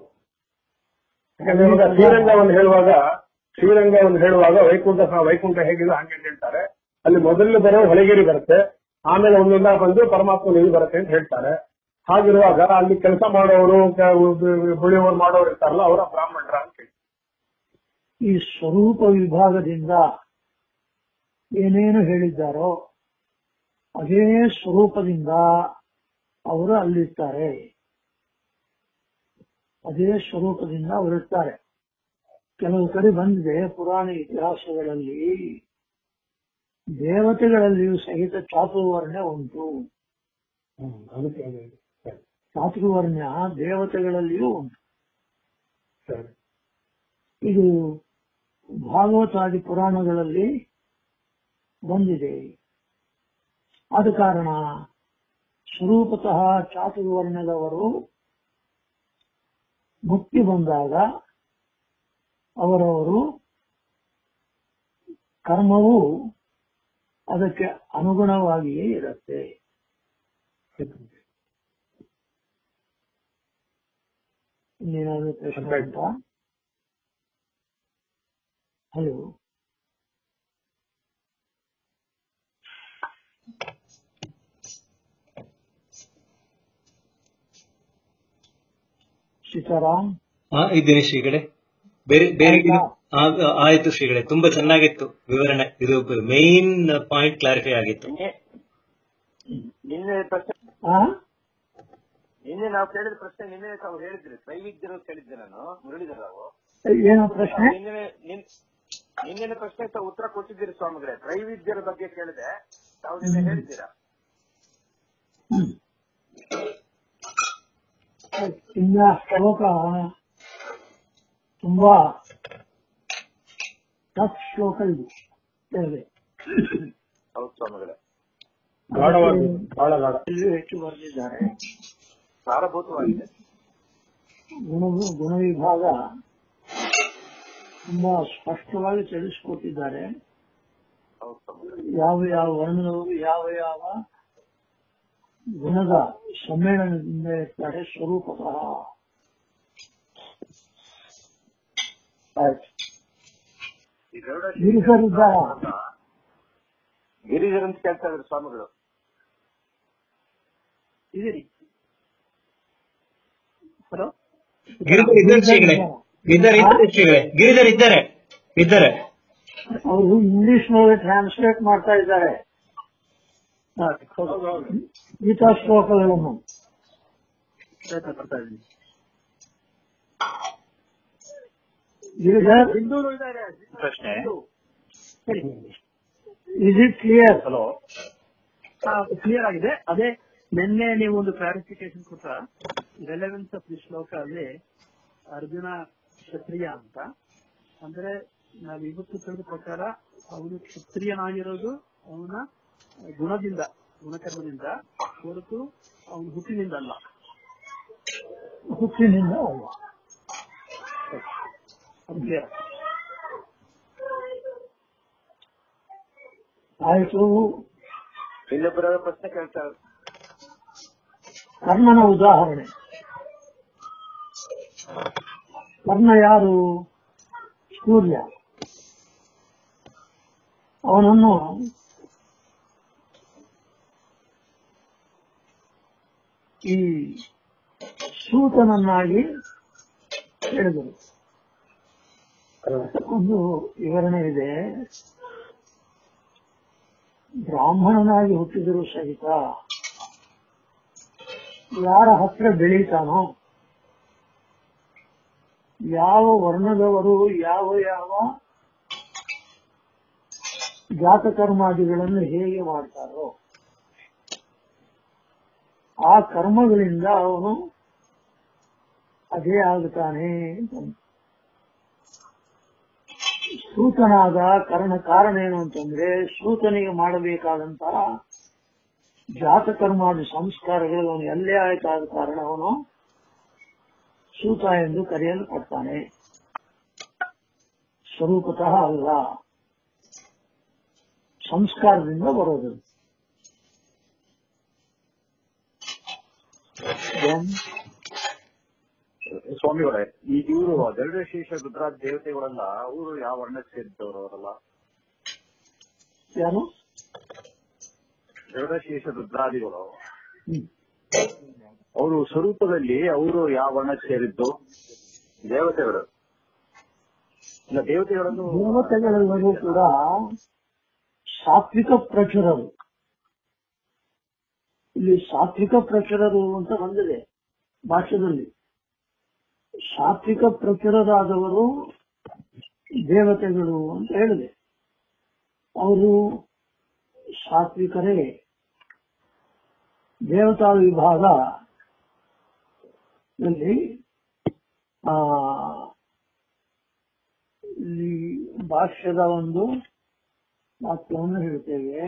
ಯಾಕಂದ್ರೆ ಇವಾಗ ಶ್ರೀರಂಗವನ್ನು ಹೇಳುವಾಗ ವೈಕುಂಠ ಹೇಗಿದೆ ಹಂಗೆ ಅಂತ ಹೇಳ್ತಾರೆ. ಅಲ್ಲಿ ಮೊದಲು ಬರೋ ಹೊಳಗೇರಿ ಬರುತ್ತೆ, ಆಮೇಲೆ ಒಂದೊಂದ ಬಂದು ಪರಮಾತ್ಮ ನೀರು ಬರುತ್ತೆ ಅಂತ ಹೇಳ್ತಾರೆ. ಹಾಗಿರುವಾಗ ಅಲ್ಲಿ ಕೆಲಸ ಮಾಡೋರು, ಬುಳಿಯವರು ಮಾಡೋರು ಇರ್ತಾರಲ್ಲ, ಅವರ ಬ್ರಾಹ್ಮಣರ ಅಂತ ಹೇಳಿ. ಈ ಸ್ವರೂಪ ವಿಭಾಗದಿಂದ ಏನೇನು ಹೇಳಿದ್ದಾರೋ ಅದೇ ಸ್ವರೂಪದಿಂದ ಅವರು ಅಲ್ಲಿರ್ತಾರೆ, ಅದೇ ಸ್ವರೂಪದಿಂದ ಅವರಿರ್ತಾರೆ. ಕೆಲವು ಕಡೆ ಬಂದಿದೆ ಪುರಾಣ ಇತಿಹಾಸಗಳಲ್ಲಿ, ದೇವತೆಗಳಲ್ಲಿಯೂ ಸಹಿತ ಚಾತುರ್ವರ್ಣ್ಯ ಉಂಟು. ಚಾತುರ್ವರ್ಣ್ಯ ದೇವತೆಗಳಲ್ಲಿಯೂ ಉಂಟು. ಇದು ಭಾಗವತಾದಿ ಪುರಾಣಗಳಲ್ಲಿ ಬಂದಿದೆ. ಆದ ಕಾರಣ ಸ್ವರೂಪತಃ ಚಾತುರ್ವರ್ಣ್ಯದವರು ಮುಕ್ತಿ ಬಂದಾಗ ಅವರವರು ಕರ್ಮವು ಅದಕ್ಕೆ ಅನುಗುಣವಾಗಿಯೇ ಇರುತ್ತೆ. ಇನ್ನೇನಾದರೂ ಪ್ರಶ್ನೆ ಉಂಟಾ? ಹಲೋ. ಸೀತಾರಾಮ್ ಇದ್ದೀನಿ ಶ್ರೀಗಳೇ. ಬೇರೆ ಬೇರೆ ಆಯ್ತಾ? ಆಯ್ತು ಶ್ರೀಗಳೇ, ತುಂಬಾ ಚೆನ್ನಾಗಿತ್ತು ವಿವರಣೆ. ಇದು ಮೇನ್ ಪಾಯಿಂಟ್ ಕ್ಲಾರಿಫೈ ಆಗಿತ್ತು. ನಿನ್ನೆ ಪ್ರಶ್ನೆ ಆ? ನಿನ್ನೆ ನಾವು ಕೇಳಿದ ಪ್ರಶ್ನೆ ನಿನ್ನೆ ತಾವು ಹೇಳಿದ್ರಿ, ತ್ರೈವಿದ್ಯರು ಕೇಳಿದ್ದೆ ನಾನು, ಮುರಳೀಧರ್ ರಾವು. ಏನು ಪ್ರಶ್ನೆ? ನಿನ್ನೆ ಪ್ರಶ್ನೆ ತಾವು ಉತ್ತರ ಕೊಟ್ಟಿದ್ದೀರಿ ಸ್ವಾಮಿಗಳೇ. ತ್ರೈವಿದ್ಯರ ಬಗ್ಗೆ ಕೇಳಿದೆ, ತಾವು ನಿನ್ನೆ ಹೇಳಿದ್ದೀರಾ. ಇನ್ನ ಶ್ಲೋಕ ತುಂಬಾ ಟಫ್ ಶ್ಲೋಕ ಇದು. ಹೌದು ಸ್ವಾಮಿಗಳೇ, ಗಾಢವಾಗಿ ಬಹಳ ಗಾಢ. ಹೆಚ್ಚು ಬರೆದಿದ್ದಾರೆ. ಸಾರಭೂತವಾಗಿದೆ. ಗುಣ ವಿಭಾಗ ತುಂಬಾ ಸ್ಪಷ್ಟವಾಗಿ ತಿಳಿಸಿಕೊಟ್ಟಿದ್ದಾರೆ. ಹೌದು ಸ್ವಾಮಿಗಳೇ. ಯಾವ ಯಾವ ವರ್ಣದವರು ಯಾವ ಯಾವ ಗುಣದ ಸಮ್ಮೇಳನದಿಂದ ಇರ್ತಾರೆ ಸ್ವರೂಪತಃ. ಈ ಗರುಡ ಗಿರಿಜರಿದ್ದಾರ? ಗಿರಿಜರ್ ಅಂತ ಕೇಳ್ತಾ ಇದ್ರು ಸ್ವಾಮಿಗಳು. ಇದೀರಿ. ಹಲೋ, ಗಿರಿಧರ್ ಇದ್ದಾರೆ ಶ್ರೀಗಳೇ, ಗಿರಿಧರ್ ಇದ್ದಾರೆ. ಅವರು ಇಂಗ್ಲಿಷ್ ನಲ್ಲಿ ಟ್ರಾನ್ಸ್ಲೇಟ್ ಮಾಡ್ತಾ ಇದ್ದಾರೆ ಗೀತಾ ಶ್ಲೋಕಗಳನ್ನು. ಗಿರಿಧರ್, ಪ್ರಶ್ನೆ is it clear? Hello, clear ಆಗಿದೆ. ಅದೇ ನಿನ್ನೆ ನೀವು ಒಂದು ಕ್ಲಾರಿಫಿಕೇಶನ್ ಕೊಟ್ಟ ರೆಲೆವೆನ್ಸ್ ಆಫ್ ದಿ ಶ್ಲೋಕ ಅಲ್ಲಿ ಅರ್ಜುನ ಕ್ಷತ್ರಿಯ ಅಂತ. ಅಂದ್ರೆ ನಾವು ಇವತ್ತು ತಿಳಿದ ಪ್ರಕಾರ ಅವನು ಕ್ಷತ್ರಿಯನಾಗಿರೋದು ಅವನ ಗುಣಕರ್ಮದಿಂದ ಹೊರತು ಅವನ ಹುಟ್ಟಿನಿಂದ ಅಲ್ಲ. ಹುಟ್ಟಿನಿಂದ ಅಲ್ಲ. ಕ್ಲಿಯರ್. ಆಯ್ತು. ಇನ್ನೊಬ್ಬರ ಪ್ರಶ್ನೆ ಕೇಳ್ತಾರೆ. ಕರ್ಣನ ಉದಾಹರಣೆ. ಕರ್ಣ ಯಾರು? ಸೂರ್ಯ. ಅವನನ್ನು ಈ ಸೂತನನ್ನಾಗಿ ಹೇಳಿದರು. ಒಂದು ವಿವರಣೆ ಇದೆ. ಬ್ರಾಹ್ಮಣನಾಗಿ ಹುಟ್ಟಿದರೂ ಸಹಿತ ಯಾರ ಹತ್ರ ಬೆಳೀತಾನೋ, ಯಾವ ವರ್ಣದವರು ಯಾವ ಯಾವ ಜಾತಕರ್ಮಾದಿಗಳನ್ನು ಹೇಗೆ ಮಾಡ್ತಾರೋ ಆ ಕರ್ಮಗಳಿಂದ ಅವನು ಅದೇ ಆಗುತ್ತಾನೆ. ಸೂತನಾದ ಕಾರಣ ಏನು ಅಂತಂದ್ರೆ, ಸೂತನಿಗೆ ಮಾಡಬೇಕಾದಂತಹ ಜಾತಕರ್ಮಾದಿ ಸಂಸ್ಕಾರಗಳು ಅವನು ಎಲ್ಲೇ ಆಯ್ತಾದ ಕಾರಣ ಅವನು ಸೂತ ಎಂದು ಕರೆಯಲ್ಪಡ್ತಾನೆ. ಸ್ವರೂಪತಃ ಅಲ್ಲ, ಸಂಸ್ಕಾರದಿಂದ ಬರೋದು. ಸ್ವಾಮಿಗಳೇ, ಈಗ ಇವರು ಗರುಡಶೇಷ ರುದ್ರಾಜ್ ದೇವತೆಗಳೆಲ್ಲ ಅವರು ಯಾವ ವರ್ಣಕ್ಕೆ ಸೇರಿದ್ದವರು ಅವರಲ್ಲ? ಯಾರು? ಗರುಡಶೇಷ ರುದ್ರಾದಿಗಳು ಅವರು ಸ್ವರೂಪದಲ್ಲಿ ಅವರು ಯಾವ ವರ್ಣಕ್ಕೆ ಸೇರಿದ್ದು? ದೇವತೆಗಳು ಇಲ್ಲ, ದೇವತೆಗಳನ್ನು ದೇವತೆಗಳೆಲ್ಲರೂ ಕೂಡ ಸಾತ್ವಿಕ ಪ್ರಚುರರು. ಇಲ್ಲಿ ಸಾತ್ವಿಕ ಪ್ರಚುರರು ಅಂತ ಬಂದಿದೆ ಭಾಷೆಯಲ್ಲಿ. ಸಾತ್ವಿಕ ಪ್ರಚುರರಾದವರು ದೇವತೆಗಳು ಅಂತ ಹೇಳಿದೆ. ಅವರು ಸಾತ್ವಿಕರೇ. ದೇವತಾ ವಿಭಾಗದಲ್ಲಿ ಇಲ್ಲಿ ಭಾಷ್ಯದ ಒಂದು ವಾಕ್ಯವನ್ನು ಹೇಳ್ತೇವೆ.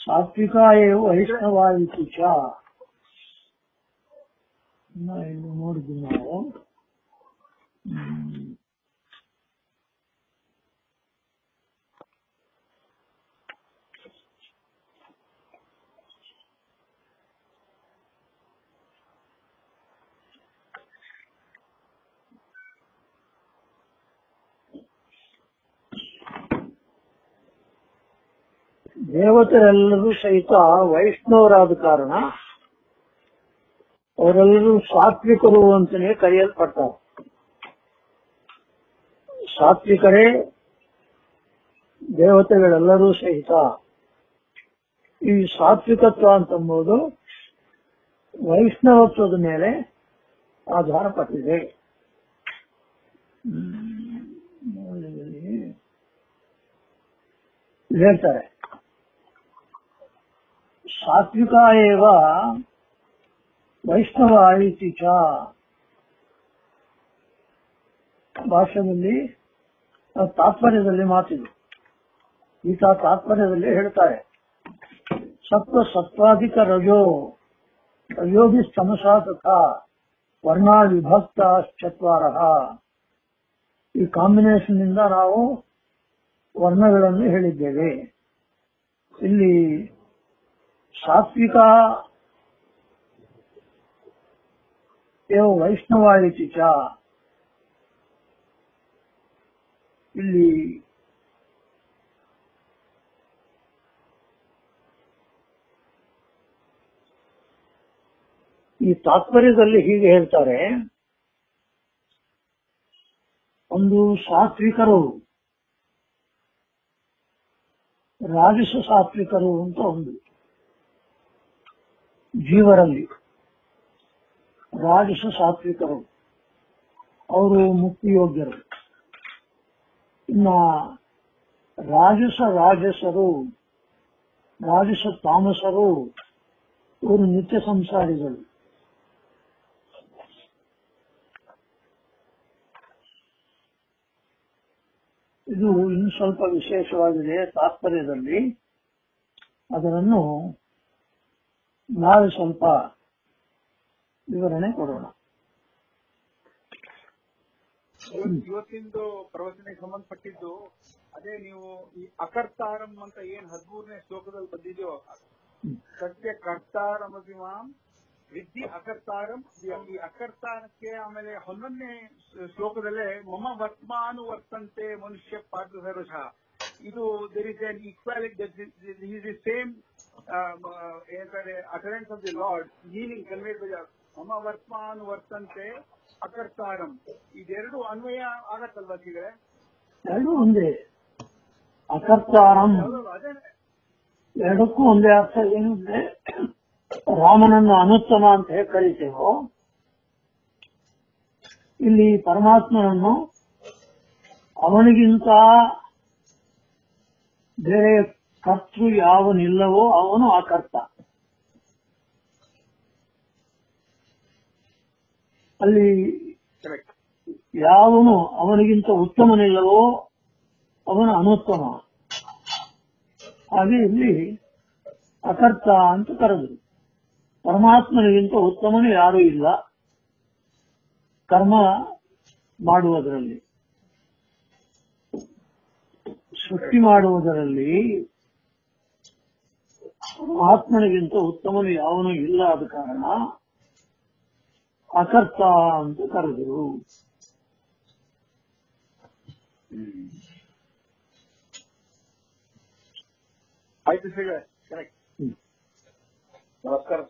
ಸಾತ್ವಿಕ ಏವ ವೈಷ್ಣವಾಯಿತು ಚ. ಇಲ್ಲಿ ನೋಡಿದ್ವಿ ನಾವು. ದೇವತೆರೆಲ್ಲರೂ ಸಹಿತ ವೈಷ್ಣವರಾದ ಕಾರಣ ಅವರೆಲ್ಲರೂ ಸಾತ್ವಿಕರು ಅಂತಲೇ ಕರೆಯಲ್ಪಡ್ತಾರೆ. ಸಾತ್ವಿಕರೇ ದೇವತೆಗಳೆಲ್ಲರೂ ಸಹಿತ. ಈ ಸಾತ್ವಿಕತ್ವ ಅಂತಂಬುದು ವೈಷ್ಣವತ್ವದ ಮೇಲೆ ಆಧಾರಪಟ್ಟಿದೆ. ಹೇಳ್ತಾರೆ ಸಾತ್ವಿಕ ಏವ ವೈಷ್ಣವ ಇತಿ ಚ. ಭಾಷೆಯಲ್ಲಿ ತಾತ್ಪರ್ಯದಲ್ಲಿ ಮಾತಿದು. ಈತ ತಾತ್ಪರ್ಯದಲ್ಲಿ ಹೇಳ್ತಾರೆ ಸತ್ವ ಸತ್ವಾಧಿಕ ರಜೋ ರಜೋಭಿ ತಮಸಾ ತಥಾ ವರ್ಣ ವಿಭಕ್ತ ಚತ್ವಾರ. ಈ ಕಾಂಬಿನೇಷನ್ ಇಂದ ನಾವು ವರ್ಣಗಳನ್ನು ಹೇಳಿದ್ದೇವೆ. ಇಲ್ಲಿ ಸಾತ್ವಿಕ ಏವ ವೈಷ್ಣವ ಇತಿ ಚ. ಇಲ್ಲಿ ಈ ತಾತ್ಪರ್ಯದಲ್ಲಿ ಹೀಗೆ ಹೇಳ್ತಾರೆ, ಒಂದು ಸಾತ್ವಿಕರು, ರಾಜಸ ಸಾತ್ವಿಕರು ಅಂತ ಒಂದು ಜೀವರಲ್ಲಿ ರಾಜಸ ಸಾತ್ವಿಕರು, ಅವರು ಮುಕ್ತಿಯೋಗ್ಯರು. ಇನ್ನ ರಾಜಸರು, ರಾಜಸ ತಾಮಸರು, ಇವರು ನಿತ್ಯ ಸಂಸಾರಿಗಳು. ಇದು ಇನ್ನು ಸ್ವಲ್ಪ ವಿಶೇಷವಾಗಿದೆ ತಾತ್ಪರ್ಯದಲ್ಲಿ. ಅದನ್ನು ನಾಳೆ ಸ್ವಲ್ಪ ವಿವರಣೆ ಕೊಡೋಣ. ಇವತ್ತಿಂದು ಪ್ರವಚನಕ್ಕೆ ಸಂಬಂಧಪಟ್ಟಿದ್ದು ಅದೇ ನೀವು ಈ ಅಕರ್ತಾರಂ ಅಂತ ಏನ್ 13ನೇ ಶ್ಲೋಕದಲ್ಲಿ ಬಂದಿದೆಯೋ, ಸತ್ಯ ಕರ್ತಾರಮಸಿಮಾಂ ವಿದ್ಯಿ ಅಕರ್ತಾರಂ. ಈ ಅಕರ್ತಾರಕ್ಕೆ ಆಮೇಲೆ 11ನೇ ಶ್ಲೋಕದಲ್ಲೇ ಮಮ ವರ್ತ್ಮಾನುವರ್ತಂತೆ ಮನುಷ್ಯ ಪಾತ್ರ ಸರ್ವಶಃ. ಇದು there is an equality, is the same ಏನಂತಾರೆ utterance of the Lord, meaning conveyed by ಮಮ ವರ್ತ್ಮಾನುವರ್ತಂತೆ ಅಕರ್ತಾರಂ. ಇದೆರಡು ಅನ್ವಯ ಆಗತ್ತಲ್ವಾ ಸಿಗರೆ? ಎರಡು ಒಂದೇ. ಅಕರ್ತಾರಂ ಎರಡಕ್ಕೂ ಒಂದೇ ಅರ್ಥ. ಏನಂದ್ರೆ ರಾಮನನ್ನು ಅನುತ್ತಮ ಅಂತ ಹೇಗೆ ಕರೀತೇವೋ, ಇಲ್ಲಿ ಪರಮಾತ್ಮನನ್ನು ಅವನಿಗಿಂತ ಬೇರೆ ಕರ್ತೃ ಯಾವನಿಲ್ಲವೋ ಅವನು ಅಕರ್ತ. ಅಲ್ಲಿ ಯಾವನು ಅವನಿಗಿಂತ ಉತ್ತಮನಿಲ್ಲವೋ ಅವನು ಅನುತ್ತಮ. ಹಾಗೆ ಇಲ್ಲಿ ಅಕರ್ತ ಅಂತ ಕರೆದರು. ಪರಮಾತ್ಮನಿಗಿಂತ ಉತ್ತಮನು ಯಾರೂ ಇಲ್ಲ ಕರ್ಮ ಮಾಡುವುದರಲ್ಲಿ. ಸೃಷ್ಟಿ ಮಾಡುವುದರಲ್ಲಿ ಪರಮಾತ್ಮನಿಗಿಂತ ಉತ್ತಮನು ಯಾವನೂ ಇಲ್ಲ. ಆದ ಕಾರಣ ಅಕರ್ತ ಅಂತ ಕರೆದರು. ಆಯ್ತು ಸಿಗ, ಕರೆಕ್ಟ್. ನಮಸ್ಕಾರ.